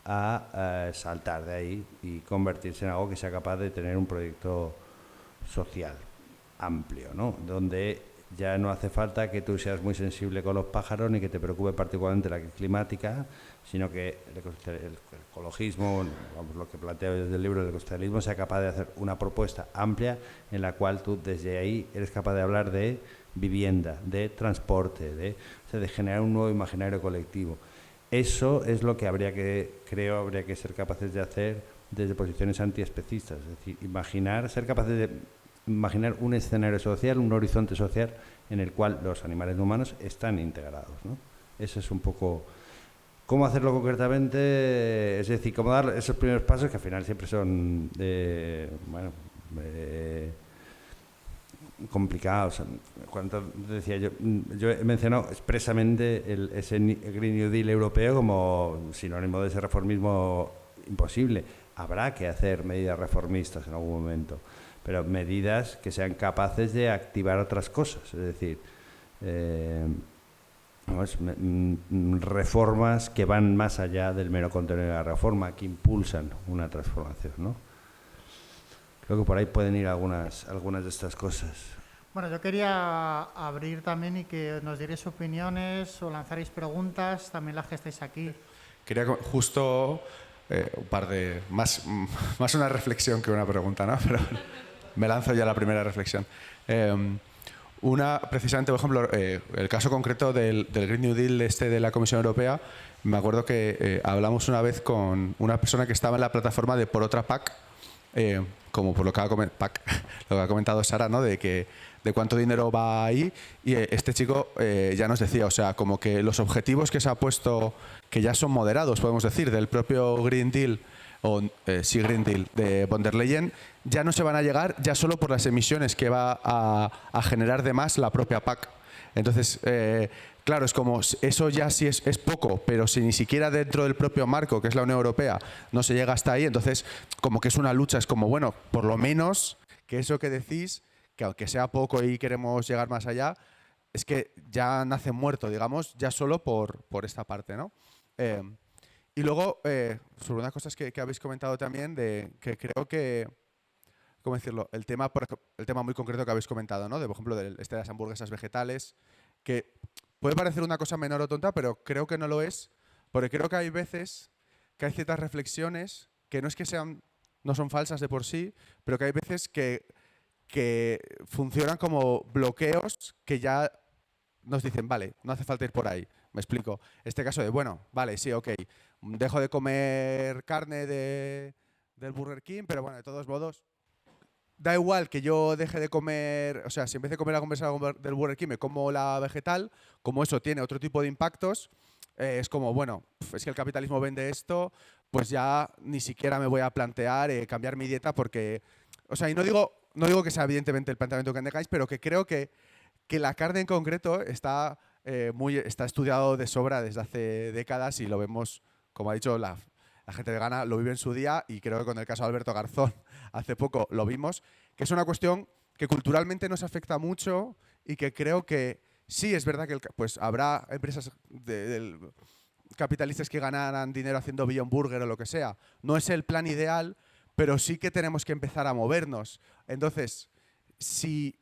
a saltar de ahí y convertirse en algo que sea capaz de tener un proyecto social amplio, ¿no? Donde ya no hace falta que tú seas muy sensible con los pájaros ni que te preocupe particularmente la crisis climática, sino que el ecologismo, vamos, lo que planteo desde el libro del ecosocialismo, sea capaz de hacer una propuesta amplia en la cual tú desde ahí eres capaz de hablar de vivienda, de transporte, de generar un nuevo imaginario colectivo. Eso es lo que habría que ser capaces de hacer desde posiciones antiespecistas, es decir, ser capaces de imaginar un escenario social, un horizonte social en el cual los animales humanos están integrados, ¿no? Eso es un poco cómo hacerlo concretamente, es decir, cómo dar esos primeros pasos que al final siempre son complicados. Cuando decía yo he mencionado expresamente ese Green New Deal europeo como sinónimo de ese reformismo imposible. Habrá que hacer medidas reformistas en algún momento, pero medidas que sean capaces de activar otras cosas, es decir, reformas que van más allá del mero contenido de la reforma, que impulsan una transformación, ¿no? Creo que por ahí pueden ir algunas de estas cosas. Bueno, yo quería abrir también y que nos dierais opiniones o lanzarais preguntas, también las que estáis aquí. Quería justo un par de... Más una reflexión que una pregunta, ¿no? Pero me lanzo ya la primera reflexión. Precisamente, por ejemplo, el caso concreto del Green New Deal de la Comisión Europea, me acuerdo que hablamos una vez con una persona que estaba en la plataforma de Por Otra PAC, como por lo que ha comentado Sara, ¿no? De cuánto dinero va ahí, y este chico ya nos decía, o sea, como que los objetivos que se ha puesto, que ya son moderados, podemos decir, del propio Green Deal, Green Deal de von der Leyen, ya no se van a llegar ya solo por las emisiones que va a generar de más la propia PAC. Entonces, claro, es como, eso ya sí es poco, pero si ni siquiera dentro del propio marco, que es la Unión Europea, no se llega hasta ahí, entonces como que es una lucha, es como, bueno, por lo menos que eso que decís, que aunque sea poco y queremos llegar más allá, es que ya nace muerto, digamos, ya solo por esta parte, ¿no? Y luego, sobre unas cosas que habéis comentado también, que creo que, ¿cómo decirlo? El tema muy concreto que habéis comentado, ¿no? Por ejemplo, de las hamburguesas vegetales, que puede parecer una cosa menor o tonta, pero creo que no lo es, porque creo que hay veces que hay ciertas reflexiones que no es que no son falsas de por sí, pero que hay veces que funcionan como bloqueos que ya nos dicen, vale, no hace falta ir por ahí. Me explico. Este caso de, bueno, vale, sí, ok, dejo de comer carne del Burger King, pero bueno, de todos modos, da igual que yo deje de comer, o sea, si en vez de comer algo del Burger King me como la vegetal, como eso tiene otro tipo de impactos, es como, bueno, es que el capitalismo vende esto, pues ya ni siquiera me voy a plantear cambiar mi dieta porque, o sea, y no digo que sea evidentemente el planteamiento que tengáis, pero que creo que la carne en concreto está estudiado de sobra desde hace décadas y lo vemos, como ha dicho la gente vegana, lo vive en su día, y creo que con el caso de Alberto Garzón hace poco lo vimos, que es una cuestión que culturalmente nos afecta mucho y que creo que sí es verdad que pues habrá empresas capitalistas que ganarán dinero haciendo Beyond Burger o lo que sea. No es el plan ideal, pero sí que tenemos que empezar a movernos. Entonces, si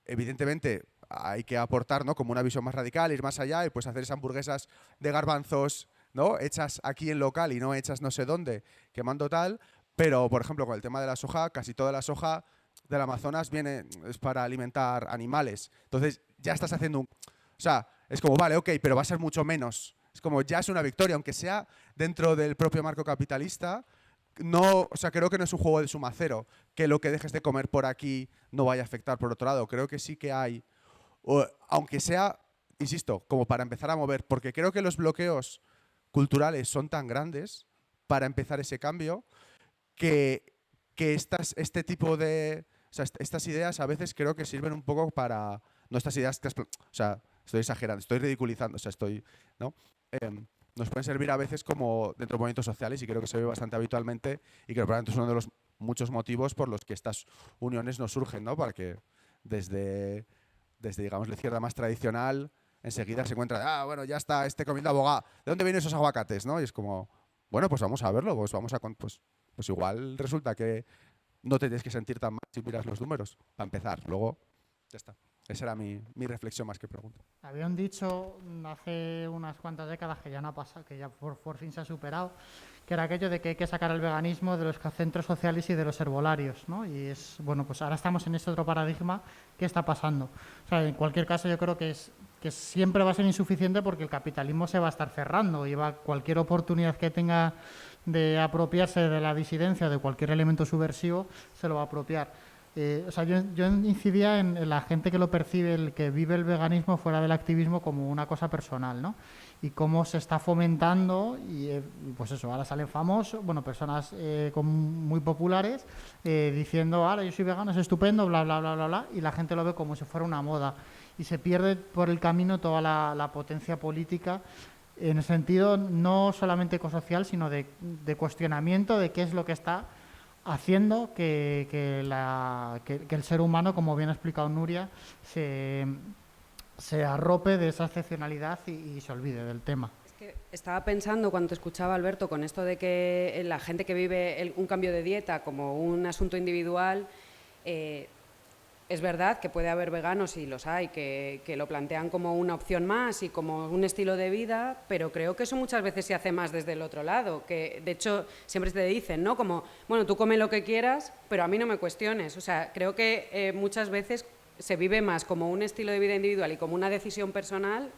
evidentemente hay que aportar, ¿no?, como una visión más radical, ir más allá y pues hacer esas hamburguesas de garbanzos, ¿no?, hechas aquí en local y no hechas no sé dónde, quemando tal. Pero, por ejemplo, con el tema de la soja, casi toda la soja del Amazonas es para alimentar animales. Entonces, ya estás haciendo o sea, es como, vale, ok, pero va a ser mucho menos. Es como, ya es una victoria, aunque sea dentro del propio marco capitalista. No, o sea, creo que no es un juego de suma cero, que lo que dejes de comer por aquí no vaya a afectar por otro lado. Creo que sí que hay, aunque sea, insisto, como para empezar a mover, porque creo que los bloqueos culturales son tan grandes para empezar ese cambio que este tipo de, o sea, estas ideas a veces creo que sirven un poco para, no estas ideas que, o sea, estoy exagerando, estoy ridiculizando, o sea, ¿no? Nos pueden servir a veces como dentro de movimientos sociales y creo que se ve bastante habitualmente y que probablemente es uno de los muchos motivos por los que estas uniones no surgen, ¿no? Para que desde digamos, la izquierda más tradicional enseguida se encuentra, bueno, ya está comiendo abogado, ¿de dónde vienen esos aguacates, no? Y es como, bueno, pues vamos a verlo, pues igual resulta que no te tienes que sentir tan mal si miras los números, para empezar, luego ya está. Esa era mi reflexión más que pregunta. Había un dicho hace unas cuantas décadas que ya no ha pasado, que ya por fin se ha superado, que era aquello de que hay que sacar el veganismo de los centros sociales y de los herbolarios, ¿no? Y es, bueno, pues ahora estamos en este otro paradigma. ¿Qué está pasando? O sea, en cualquier caso yo creo que siempre va a ser insuficiente porque el capitalismo se va a estar cerrando y cualquier oportunidad que tenga de apropiarse de la disidencia o de cualquier elemento subversivo se lo va a apropiar. O sea, yo incidía en la gente que lo percibe, el que vive el veganismo fuera del activismo como una cosa personal, ¿no? Y cómo se está fomentando y pues eso, ahora salen famosos, bueno, personas muy populares diciendo, ahora yo soy vegano, es estupendo, bla, bla, bla, bla, bla, y la gente lo ve como si fuera una moda y se pierde por el camino toda la potencia política en el sentido no solamente ecosocial, sino de cuestionamiento de qué es lo que está haciendo que el ser humano, como bien ha explicado Nuria, se arrope de esa excepcionalidad y se olvide del tema. Es que estaba pensando cuando te escuchaba, Alberto, con esto de que la gente que vive un cambio de dieta como un asunto individual, es verdad que puede haber veganos, y los hay, que lo plantean como una opción más y como un estilo de vida, pero creo que eso muchas veces se hace más desde el otro lado, que de hecho siempre te dicen, ¿no? Como, bueno, tú come lo que quieras, pero a mí no me cuestiones. O sea, creo que muchas veces se vive más como un estilo de vida individual y como una decisión personal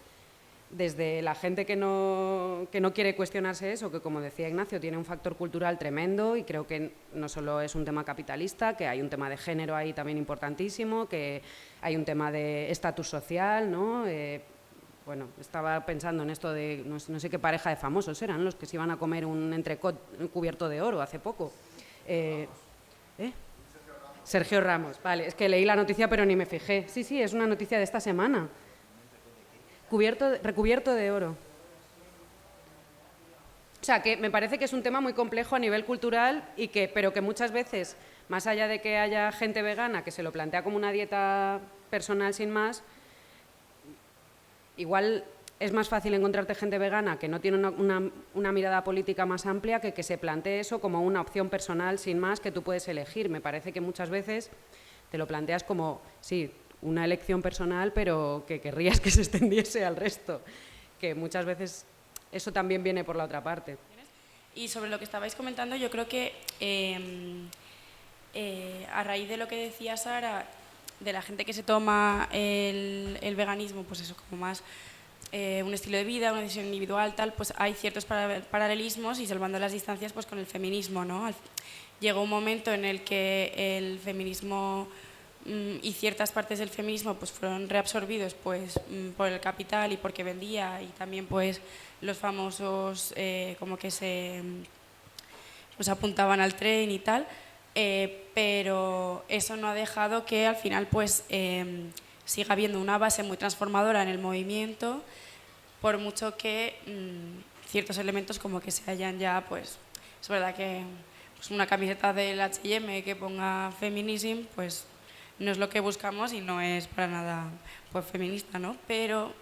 desde la gente que no quiere cuestionarse eso, que como decía Ignacio, tiene un factor cultural tremendo y creo que no solo es un tema capitalista, que hay un tema de género ahí también importantísimo, que hay un tema de estatus social, ¿no? Bueno, estaba pensando en esto de, no sé qué pareja de famosos eran los que se iban a comer un entrecot cubierto de oro hace poco. Sergio Ramos, vale, es que leí la noticia pero ni me fijé. Sí, es una noticia de esta semana. Recubierto de oro. O sea, que me parece que es un tema muy complejo a nivel cultural pero que muchas veces, más allá de que haya gente vegana que se lo plantea como una dieta personal sin más, igual es más fácil encontrarte gente vegana que no tiene una mirada política más amplia que se plantee eso como una opción personal sin más que tú puedes elegir. Me parece que muchas veces te lo planteas como, sí, una elección personal, pero que querrías que se extendiese al resto, que muchas veces eso también viene por la otra parte. Y sobre lo que estabais comentando, yo creo que a raíz de lo que decía Sara, de la gente que se toma el veganismo, pues eso, como más un estilo de vida, una decisión individual, tal, pues hay ciertos paralelismos y salvando las distancias pues con el feminismo, ¿no? Llegó un momento en el que el feminismo y ciertas partes del feminismo pues fueron reabsorbidos pues por el capital y porque vendía, y también pues los famosos como que se pues apuntaban al tren y tal, pero eso no ha dejado que al final pues siga habiendo una base muy transformadora en el movimiento, por mucho que ciertos elementos como que se hayan ya, pues es verdad que pues una camiseta del H&M que ponga feminism pues no es lo que buscamos y no es para nada pues, feminista, ¿no? Pero,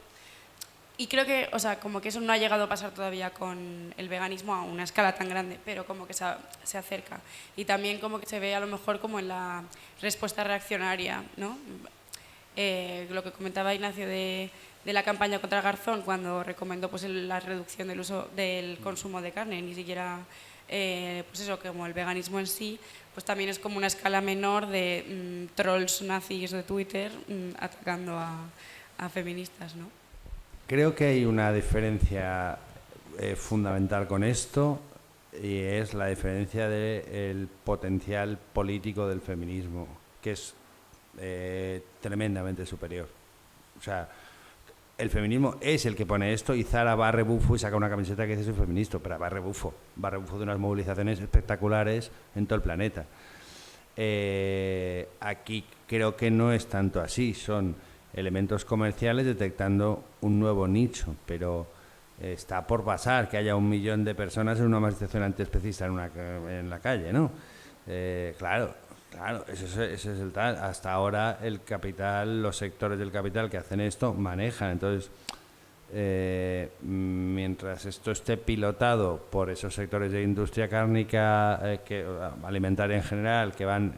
y creo que, o sea, como que eso no ha llegado a pasar todavía con el veganismo a una escala tan grande, pero como que se acerca. Y también como que se ve a lo mejor como en la respuesta reaccionaria, ¿no? Lo que comentaba Ignacio de la campaña contra el garzón, cuando recomendó pues, la reducción del consumo de carne, ni siquiera pues eso, como el veganismo en sí, pues también es como una escala menor de trolls nazis de Twitter atacando a feministas, ¿no? Creo que hay una diferencia fundamental con esto, y es la diferencia del potencial político del feminismo, que es tremendamente superior. O sea, el feminismo es el que pone esto, y Zara va a rebufo y saca una camiseta que dice soy feminista, pero va a rebufo de unas movilizaciones espectaculares en todo el planeta. Aquí creo que no es tanto así, son elementos comerciales detectando un nuevo nicho, pero está por pasar que haya 1 millón de personas en una manifestación antiespecista en la calle, ¿no? Claro, ese es el tal. Hasta ahora el capital, los sectores del capital que hacen esto manejan. Entonces, mientras esto esté pilotado por esos sectores de industria cárnica, alimentaria en general, que van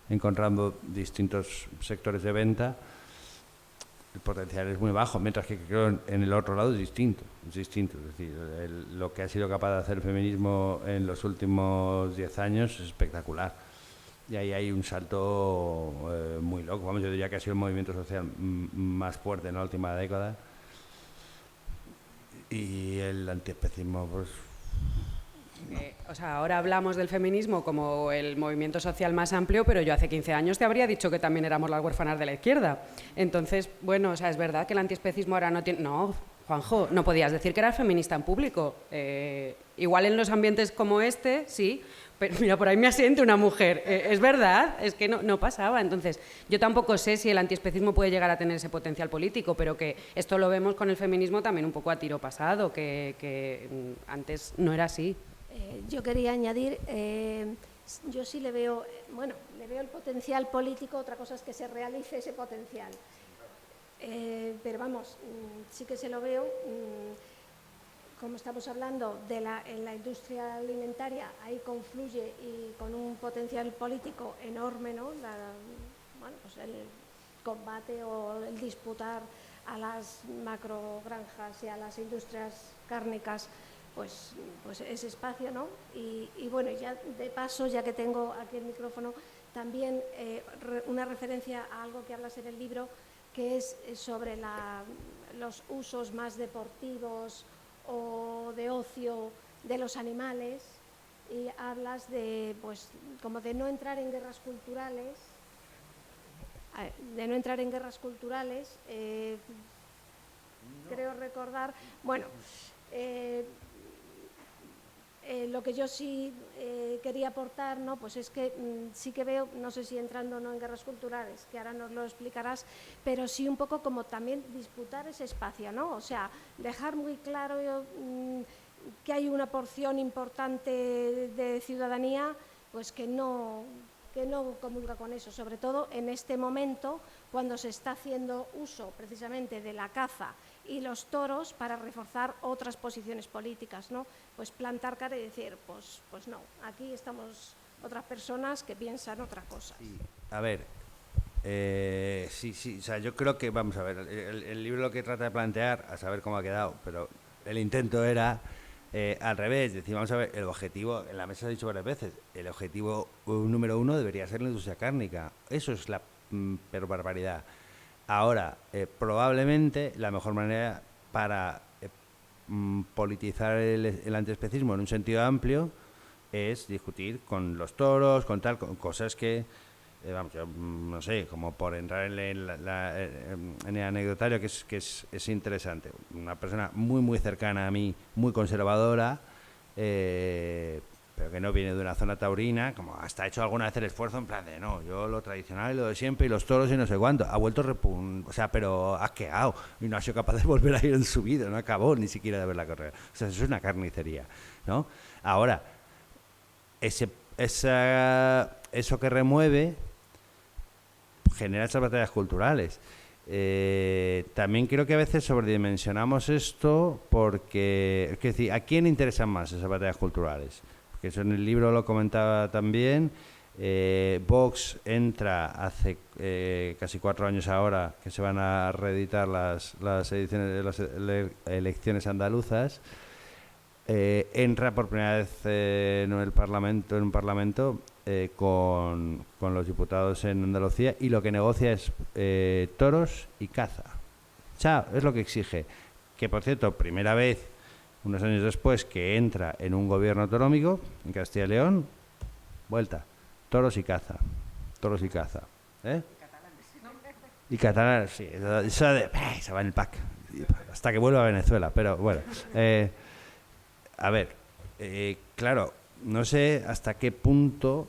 encontrando distintos sectores de venta, el potencial es muy bajo, mientras que creo en el otro lado es distinto. Es decir, lo que ha sido capaz de hacer el feminismo en los últimos 10 años es espectacular. Y ahí hay un salto muy loco. Vamos, yo diría que ha sido el movimiento social más fuerte en la última década. Y el antiespecismo, pues... O sea, ahora hablamos del feminismo como el movimiento social más amplio, pero yo hace 15 años te habría dicho que también éramos las huérfanas de la izquierda. Entonces, bueno, o sea, es verdad que el antiespecismo ahora no tiene... No, Juanjo, no podías decir que eras feminista en público. Igual en los ambientes como este, sí, pero mira, por ahí me asiente una mujer. Es verdad, es que no pasaba. Entonces, yo tampoco sé si el antiespecismo puede llegar a tener ese potencial político, pero que esto lo vemos con el feminismo también un poco a tiro pasado, que antes no era así. Yo quería añadir, yo sí le veo, le veo el potencial político, otra cosa es que se realice ese potencial. Pero vamos, sí que se lo veo, como estamos hablando en la industria alimentaria, ahí confluye y con un potencial político enorme, ¿no? Pues el combate o el disputar a las macrogranjas y a las industrias cárnicas, pues ese espacio, ¿no? Y bueno, ya de paso, ya que tengo aquí el micrófono, también una referencia a algo que hablas en el libro, que es sobre los usos más deportivos o de ocio de los animales, y hablas de, pues, como de no entrar en guerras culturales, creo recordar, lo que yo sí quería aportar, ¿no? Pues es que sí que veo, no sé si entrando no en guerras culturales, que ahora nos lo explicarás, pero sí un poco como también disputar ese espacio, ¿no? O sea, dejar muy claro que hay una porción importante de ciudadanía pues que no comulga con eso, sobre todo en este momento cuando se está haciendo uso precisamente de la caza y los toros para reforzar otras posiciones políticas, ¿no? Pues plantar cara y decir, pues no, aquí estamos otras personas que piensan otra cosa. Sí. A ver, sí, o sea, yo creo que, vamos a ver, el libro lo que trata de plantear, a saber cómo ha quedado, pero el intento era al revés, decir, vamos a ver, el objetivo, en la mesa se ha dicho varias veces, el objetivo número 1 debería ser la industria cárnica, eso es la barbaridad. Ahora, probablemente la mejor manera para politizar el antiespecismo en un sentido amplio es discutir con los toros, con cosas que, vamos, yo no sé, como por entrar en el anecdotario que es interesante. Una persona muy cercana a mí, muy conservadora, pero que no viene de una zona taurina, como hasta ha hecho alguna vez el esfuerzo en plan de no, yo lo tradicional y lo de siempre y los toros y no sé cuánto, ha vuelto o sea, pero asqueado y no ha sido capaz de volver a ir en su vida, no acabó ni siquiera de ver la carrera, o sea, eso es una carnicería, ¿no? Ahora, eso que remueve genera esas batallas culturales. También creo que a veces sobredimensionamos esto porque, es decir, ¿a quién interesan más esas batallas culturales? Porque eso en el libro lo comentaba también. Vox entra hace casi 4 años ahora, que se van a reeditar las ediciones de las elecciones andaluzas. Entra por primera vez en un parlamento con los diputados en Andalucía, y lo que negocia es toros y caza. O sea, es lo que exige. Que, por cierto, primera vez, unos años después, que entra en un gobierno autonómico, en Castilla y León, vuelta. Toros y caza. Toros y caza. Y catalanes, sí. Eso se va en el pack. Hasta que vuelva a Venezuela. Pero bueno. A ver, claro, no sé hasta qué punto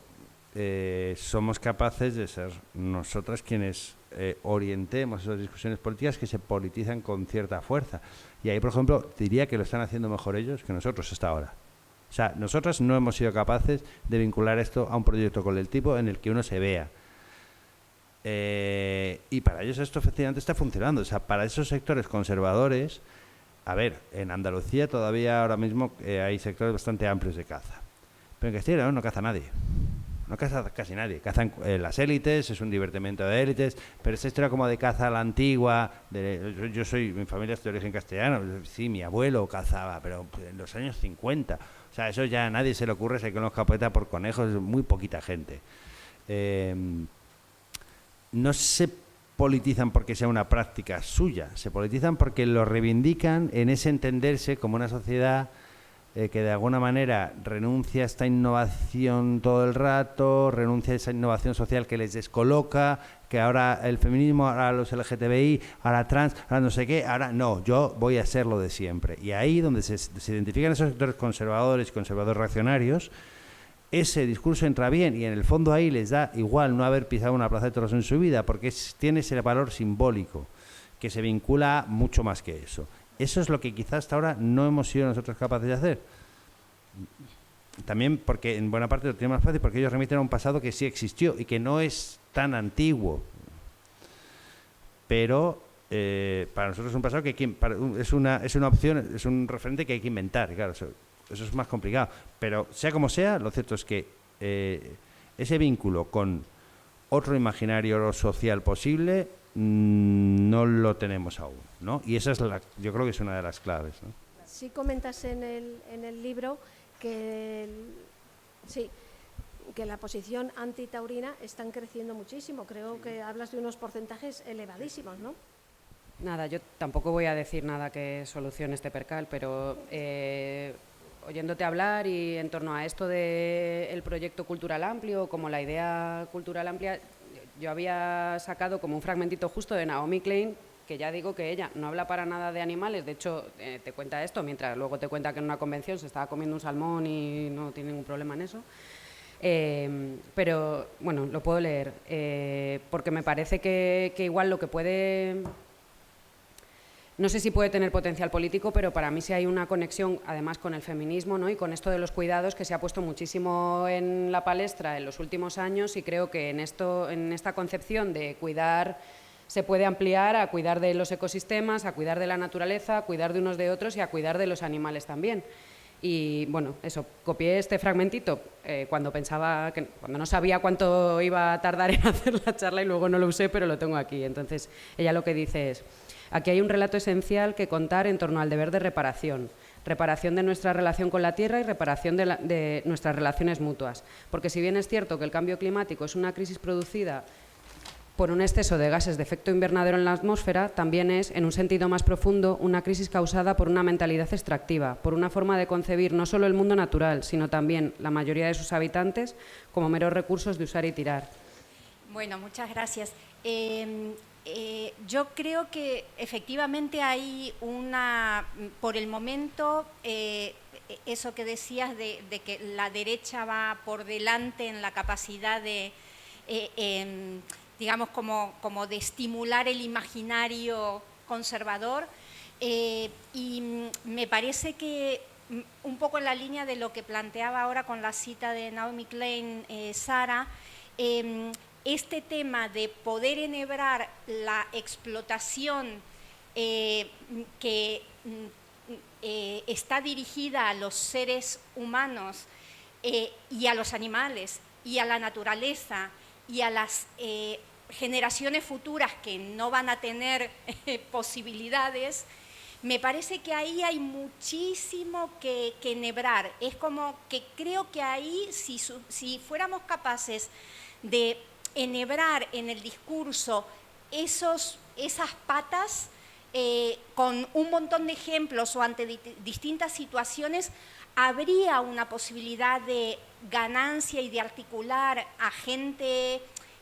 somos capaces de ser nosotras quienes orientemos esas discusiones políticas que se politizan con cierta fuerza. Y ahí, por ejemplo, diría que lo están haciendo mejor ellos que nosotros hasta ahora. O sea, nosotros no hemos sido capaces de vincular esto a un proyecto colectivo en el que uno se vea. Y para ellos esto efectivamente está funcionando. O sea, para esos sectores conservadores, a ver, en Andalucía todavía ahora mismo hay sectores bastante amplios de caza. Pero en Castilla y León no caza nadie. No caza casi nadie. Cazan las élites, es un divertimento de élites, pero esa historia como de caza a la antigua. Mi familia es de origen castellano. Sí, mi abuelo cazaba, pero en los años 50. O sea, eso ya a nadie se le ocurre, se conozca poeta por conejos, muy poquita gente. No se politizan porque sea una práctica suya, se politizan porque lo reivindican en ese entenderse como una sociedad que de alguna manera renuncia a esta innovación todo el rato, renuncia a esa innovación social que les descoloca, que ahora el feminismo, ahora los LGTBI, ahora trans, ahora no sé qué, ahora no, yo voy a ser lo de siempre. Y ahí donde se identifican esos sectores conservadores reaccionarios, ese discurso entra bien, y en el fondo ahí les da igual no haber pisado una plaza de toros en su vida, porque tiene ese valor simbólico que se vincula mucho más que eso. Eso es lo que quizás hasta ahora no hemos sido nosotros capaces de hacer. También porque en buena parte lo tiene más fácil, porque ellos remiten a un pasado que sí existió y que no es tan antiguo. Pero para nosotros es un pasado que es una opción, es un referente que hay que inventar. Claro, eso es más complicado. Pero sea como sea, lo cierto es que ese vínculo con otro imaginario social posible no lo tenemos aún, ¿no? Y esa es yo creo que es una de las claves, ¿no? Sí comentas en el libro que la posición antitaurina están creciendo muchísimo. Creo que hablas de unos porcentajes elevadísimos, ¿no? Nada, yo tampoco voy a decir nada que solucione este percal, pero oyéndote hablar y en torno a esto del proyecto cultural amplio, como la idea cultural amplia, yo había sacado como un fragmentito justo de Naomi Klein, que ya digo que ella no habla para nada de animales. De hecho, te cuenta esto, mientras luego te cuenta que en una convención se estaba comiendo un salmón y no tiene ningún problema en eso. Pero, bueno, lo puedo leer, porque me parece que igual lo que puede... No sé si puede tener potencial político, pero para mí sí hay una conexión, además, con el feminismo, ¿no? Y con esto de los cuidados, que se ha puesto muchísimo en la palestra en los últimos años, y creo que en esta concepción de cuidar se puede ampliar a cuidar de los ecosistemas, a cuidar de la naturaleza, a cuidar de unos de otros y a cuidar de los animales también. Y bueno, eso, copié este fragmentito cuando no sabía cuánto iba a tardar en hacer la charla, y luego no lo usé, pero lo tengo aquí. Entonces, ella lo que dice es: aquí hay un relato esencial que contar en torno al deber de reparación de nuestra relación con la Tierra y reparación de nuestras relaciones mutuas. Porque si bien es cierto que el cambio climático es una crisis producida por un exceso de gases de efecto invernadero en la atmósfera, también es, en un sentido más profundo, una crisis causada por una mentalidad extractiva, por una forma de concebir no solo el mundo natural, sino también la mayoría de sus habitantes como meros recursos de usar y tirar. Bueno, muchas gracias. Yo creo que efectivamente hay por el momento, eso que decías de que la derecha va por delante en la capacidad de, digamos, como de estimular el imaginario conservador, y me parece que un poco en la línea de lo que planteaba ahora con la cita de Naomi Klein, Sara, este tema de poder enhebrar la explotación que está dirigida a los seres humanos y a los animales y a la naturaleza y a las generaciones futuras que no van a tener posibilidades, me parece que ahí hay muchísimo que enhebrar. Es como que creo que ahí, si fuéramos capaces de enhebrar en el discurso esas patas, con un montón de ejemplos o ante distintas situaciones, habría una posibilidad de ganancia y de articular a gente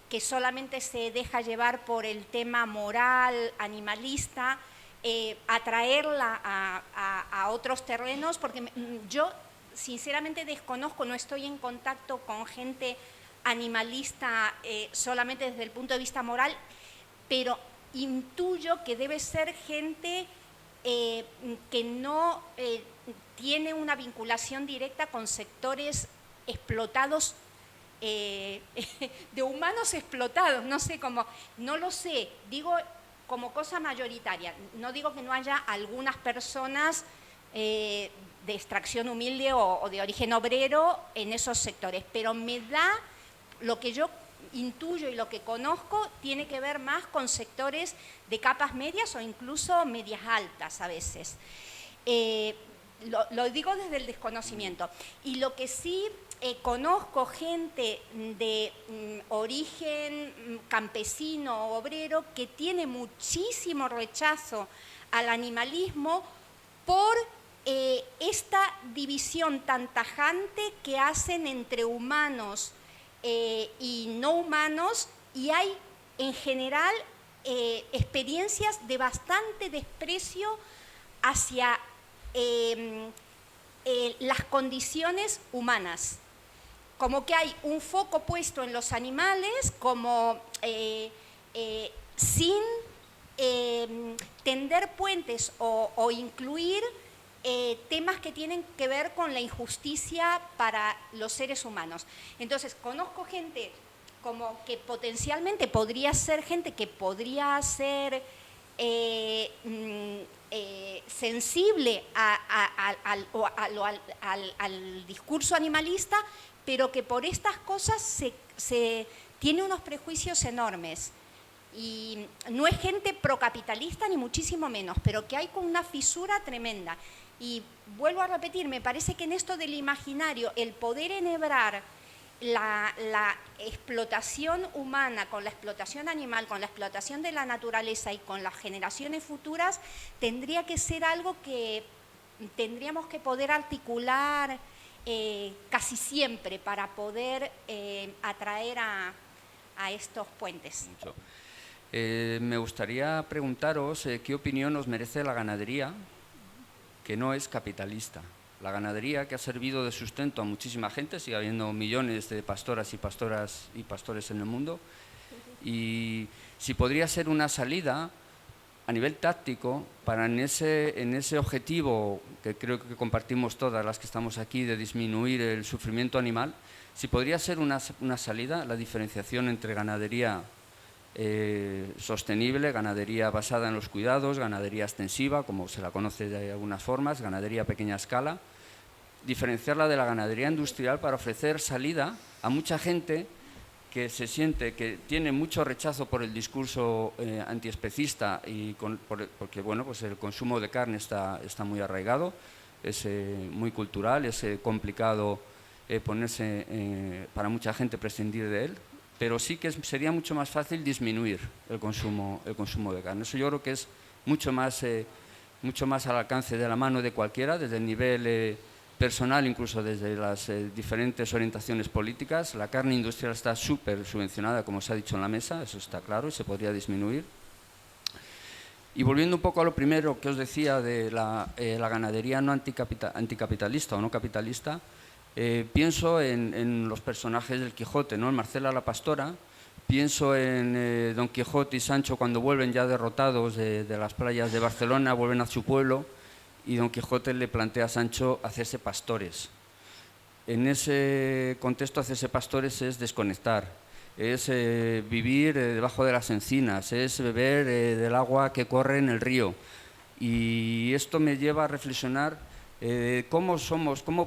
que solamente se deja llevar por el tema moral, animalista, atraerla a otros terrenos, porque yo sinceramente desconozco, no estoy en contacto con gente animalista solamente desde el punto de vista moral, pero intuyo que debe ser gente que no tiene una vinculación directa con sectores explotados, de humanos explotados, no sé cómo, no lo sé, digo como cosa mayoritaria, no digo que no haya algunas personas de extracción humilde o de origen obrero en esos sectores, pero me da lo que yo intuyo y lo que conozco tiene que ver más con sectores de capas medias o incluso medias altas a veces. Lo digo desde el desconocimiento. Y lo que sí conozco gente de origen campesino o obrero que tiene muchísimo rechazo al animalismo por esta división tan tajante que hacen entre humanos y no humanos, y hay en general experiencias de bastante desprecio hacia las condiciones humanas, como que hay un foco puesto en los animales, como sin tender puentes o incluir temas que tienen que ver con la injusticia para los seres humanos. Entonces, conozco gente como que potencialmente podría ser gente que podría ser sensible al discurso animalista, pero que por estas cosas se tiene unos prejuicios enormes. Y no es gente procapitalista ni muchísimo menos, pero que hay con una fisura tremenda. Y vuelvo a repetir, me parece que en esto del imaginario, el poder enhebrar la explotación humana con la explotación animal, con la explotación de la naturaleza y con las generaciones futuras, tendría que ser algo que tendríamos que poder articular casi siempre para poder atraer a estos puentes. Mucho. Me gustaría preguntaros qué opinión os merece la ganadería, que no es capitalista. La ganadería que ha servido de sustento a muchísima gente, sigue habiendo millones de pastoras y pastores en el mundo, y si podría ser una salida a nivel táctico para en ese objetivo que creo que compartimos todas las que estamos aquí de disminuir el sufrimiento animal, si podría ser una salida la diferenciación entre ganadería sostenible, ganadería basada en los cuidados, ganadería extensiva, como se la conoce de algunas formas, ganadería a pequeña escala, diferenciarla de la ganadería industrial para ofrecer salida a mucha gente que se siente que tiene mucho rechazo por el discurso antiespecista y porque bueno, pues el consumo de carne está muy arraigado, es muy cultural, es complicado para mucha gente prescindir de él, pero sí que sería mucho más fácil disminuir el consumo de carne. Eso yo creo que es mucho más al alcance de la mano de cualquiera, desde el nivel personal, incluso desde las diferentes orientaciones políticas. La carne industrial está súper subvencionada, como se ha dicho en la mesa, eso está claro, y se podría disminuir. Y volviendo un poco a lo primero que os decía de la ganadería no anticapitalista o no capitalista, pienso en los personajes del Quijote, ¿no? En Marcela la Pastora, pienso en Don Quijote y Sancho cuando vuelven ya derrotados de las playas de Barcelona, vuelven a su pueblo, y Don Quijote le plantea a Sancho hacerse pastores. En ese contexto, hacerse pastores es desconectar, es vivir debajo de las encinas, es beber del agua que corre en el río. Y esto me lleva a reflexionar cómo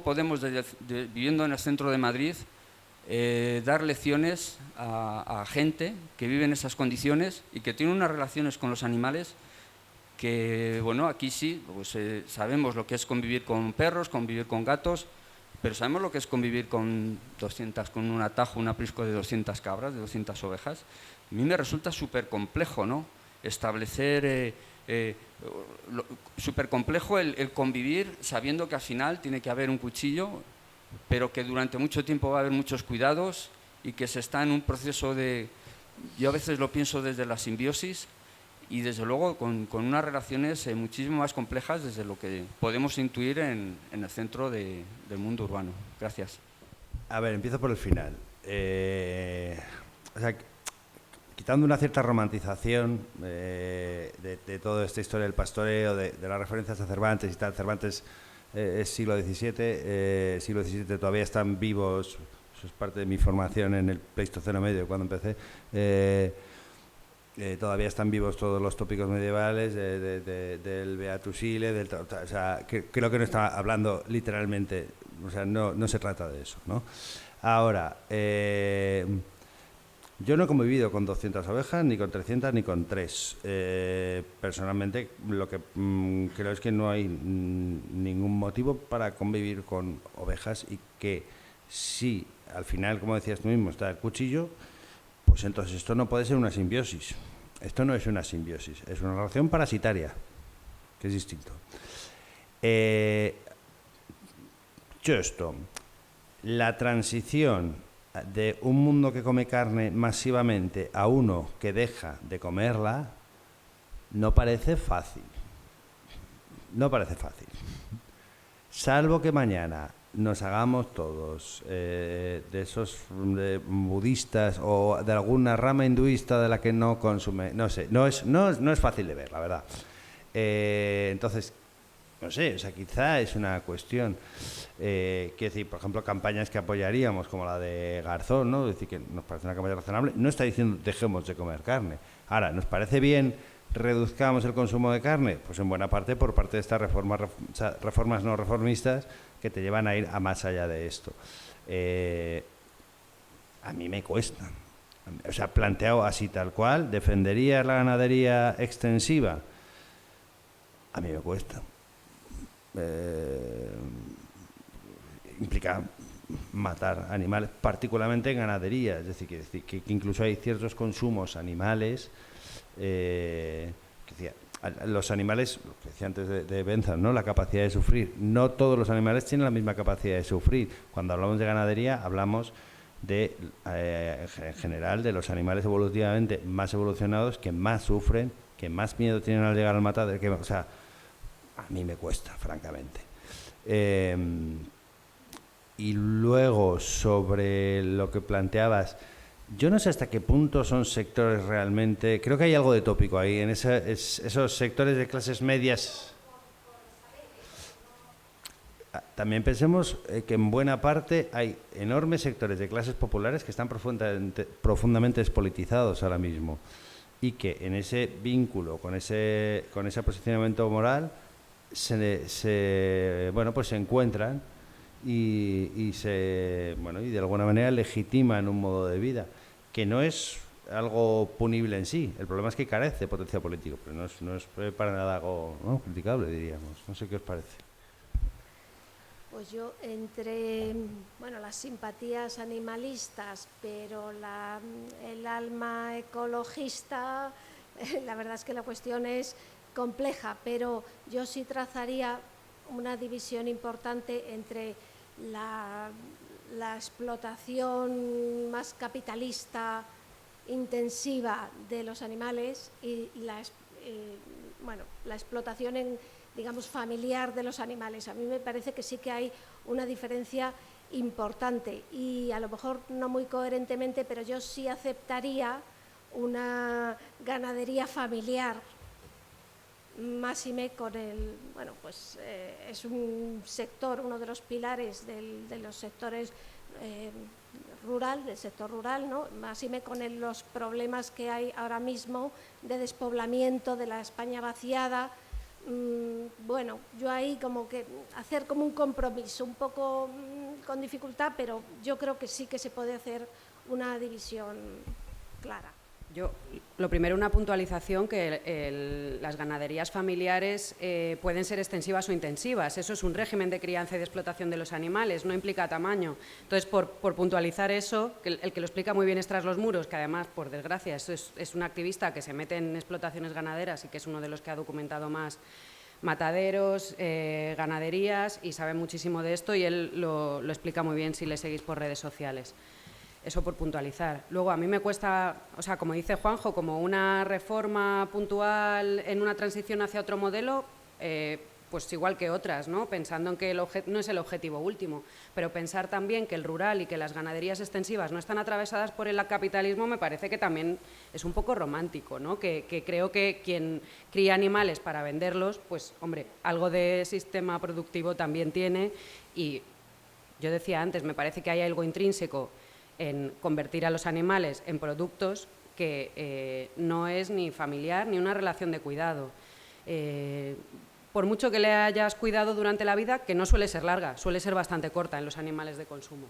podemos, viviendo en el centro de Madrid, dar lecciones a gente que vive en esas condiciones y que tiene unas relaciones con los animales que, bueno, aquí sí, pues, sabemos lo que es convivir con perros, convivir con gatos, pero sabemos lo que es convivir con un atajo, un aprisco de 200 cabras, de 200 ovejas. A mí me resulta súper complejo, ¿no? Establecer, súper complejo el convivir sabiendo que al final tiene que haber un cuchillo, pero que durante mucho tiempo va a haber muchos cuidados y que se está en un proceso de... Yo a veces lo pienso desde la simbiosis y desde luego con unas relaciones muchísimo más complejas desde lo que podemos intuir en el centro del mundo urbano. Gracias. A ver, empiezo por el final. O sea, quitando una cierta romantización de toda esta historia del pastoreo, de las referencias a Cervantes y tal, Cervantes es siglo XVII, siglo XVII todavía están vivos, eso es parte de mi formación en el Pleistoceno medio cuando empecé, todavía están vivos todos los tópicos medievales del Beatus Ile, o sea, creo que no está hablando literalmente, o sea, no se trata de eso, ¿no? Ahora, yo no he convivido con 200 ovejas, ni con 300, ni con 3. Personalmente, lo que creo es que no hay ningún motivo para convivir con ovejas y que si al final, como decías tú mismo, está el cuchillo, pues entonces esto no puede ser una simbiosis. Esto no es una simbiosis, es una relación parasitaria, que es distinto. Esto, la transición de un mundo que come carne masivamente a uno que deja de comerla no parece fácil. No parece fácil. Salvo que mañana nos hagamos todos de esos budistas o de alguna rama hinduista de la que no consume, no sé, no es fácil de ver, la verdad. Entonces, no sé, o sea, quizá es una cuestión, quiero decir, por ejemplo, campañas que apoyaríamos, como la de Garzón, ¿no? Es decir, que nos parece una campaña razonable, no está diciendo dejemos de comer carne. Ahora, ¿nos parece bien reduzcamos el consumo de carne? Pues en buena parte por parte de estas reformas no reformistas que te llevan a ir a más allá de esto. A mí me cuesta. O sea, planteado así tal cual, ¿defendería la ganadería extensiva? A mí me cuesta. Implica matar animales, particularmente en ganadería, es decir, que incluso hay ciertos consumos animales que decía, los animales, lo que decía antes de Benzan, ¿no? La capacidad de sufrir. No todos los animales tienen la misma capacidad de sufrir. Cuando hablamos de ganadería, hablamos de, en general, de los animales evolutivamente más evolucionados que más sufren, que más miedo tienen al llegar al matadero. O sea, a mí me cuesta, francamente. Y luego, sobre lo que planteabas, yo no sé hasta qué punto son sectores realmente... Creo que hay algo de tópico ahí, en esos sectores de clases medias. También pensemos que en buena parte hay enormes sectores de clases populares que están profundamente despolitizados ahora mismo y que en ese vínculo, con ese posicionamiento moral, se encuentran y de alguna manera legitiman un modo de vida que no es algo punible en sí. El problema es que carece de potencial político, pero no es para nada algo, ¿no?, criticable, diríamos. No sé qué os parece. Pues yo entre las simpatías animalistas, pero el alma ecologista, la verdad es que la cuestión es compleja, pero yo sí trazaría una división importante entre la explotación más capitalista, intensiva de los animales y la explotación familiar de los animales. A mí me parece que sí que hay una diferencia importante y a lo mejor no muy coherentemente, pero yo sí aceptaría una ganadería familiar, máxime con es un sector, uno de los pilares de los sectores rural, del sector rural, ¿no? Máxime con los problemas que hay ahora mismo de despoblamiento de la España vaciada. Bueno, yo ahí como que hacer como un compromiso, un poco con dificultad, pero yo creo que sí que se puede hacer una división clara. Yo, lo primero, una puntualización, que las ganaderías familiares pueden ser extensivas o intensivas. Eso es un régimen de crianza y de explotación de los animales, no implica tamaño. Entonces, por puntualizar eso, que el que lo explica muy bien es Tras los Muros, que además, por desgracia, es un activista que se mete en explotaciones ganaderas y que es uno de los que ha documentado más mataderos, ganaderías, y sabe muchísimo de esto, y él lo explica muy bien si le seguís por redes sociales. Eso por puntualizar. Luego, a mí me cuesta, o sea, como dice Juanjo, como una reforma puntual en una transición hacia otro modelo, pues igual que otras, ¿no? Pensando en que no es el objetivo último, pero pensar también que el rural y que las ganaderías extensivas no están atravesadas por el capitalismo me parece que también es un poco romántico, ¿no? Que creo que quien cría animales para venderlos, pues, hombre, algo de sistema productivo también tiene, y yo decía antes, me parece que hay algo intrínseco en convertir a los animales en productos que no es ni familiar ni una relación de cuidado. Por mucho que le hayas cuidado durante la vida, que no suele ser larga, suele ser bastante corta en los animales de consumo.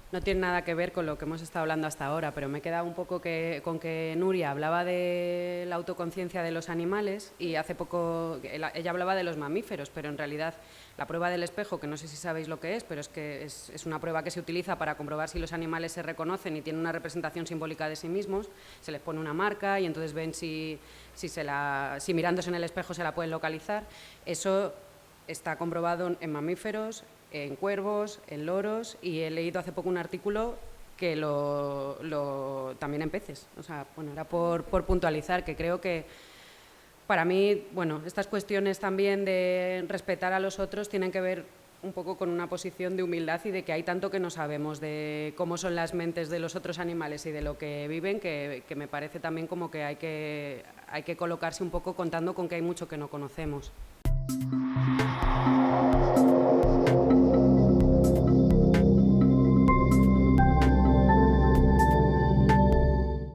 No tiene nada que ver con lo que hemos estado hablando hasta ahora, pero me he quedado un poco con que Nuria hablaba de la autoconciencia de los animales, y hace poco ella hablaba de los mamíferos, pero en realidad la prueba del espejo, que no sé si sabéis lo que es, pero es que es una prueba que se utiliza para comprobar si los animales se reconocen y tienen una representación simbólica de sí mismos. Se les pone una marca y entonces ven si mirándose en el espejo se la pueden localizar. Eso está comprobado en mamíferos, en cuervos, en loros, y he leído hace poco un artículo que también en peces. O sea, bueno, era por puntualizar, que creo que para mí, bueno, estas cuestiones también de respetar a los otros tienen que ver un poco con una posición de humildad y de que hay tanto que no sabemos de cómo son las mentes de los otros animales y de lo que viven, que me parece también como que hay que colocarse un poco contando con que hay mucho que no conocemos.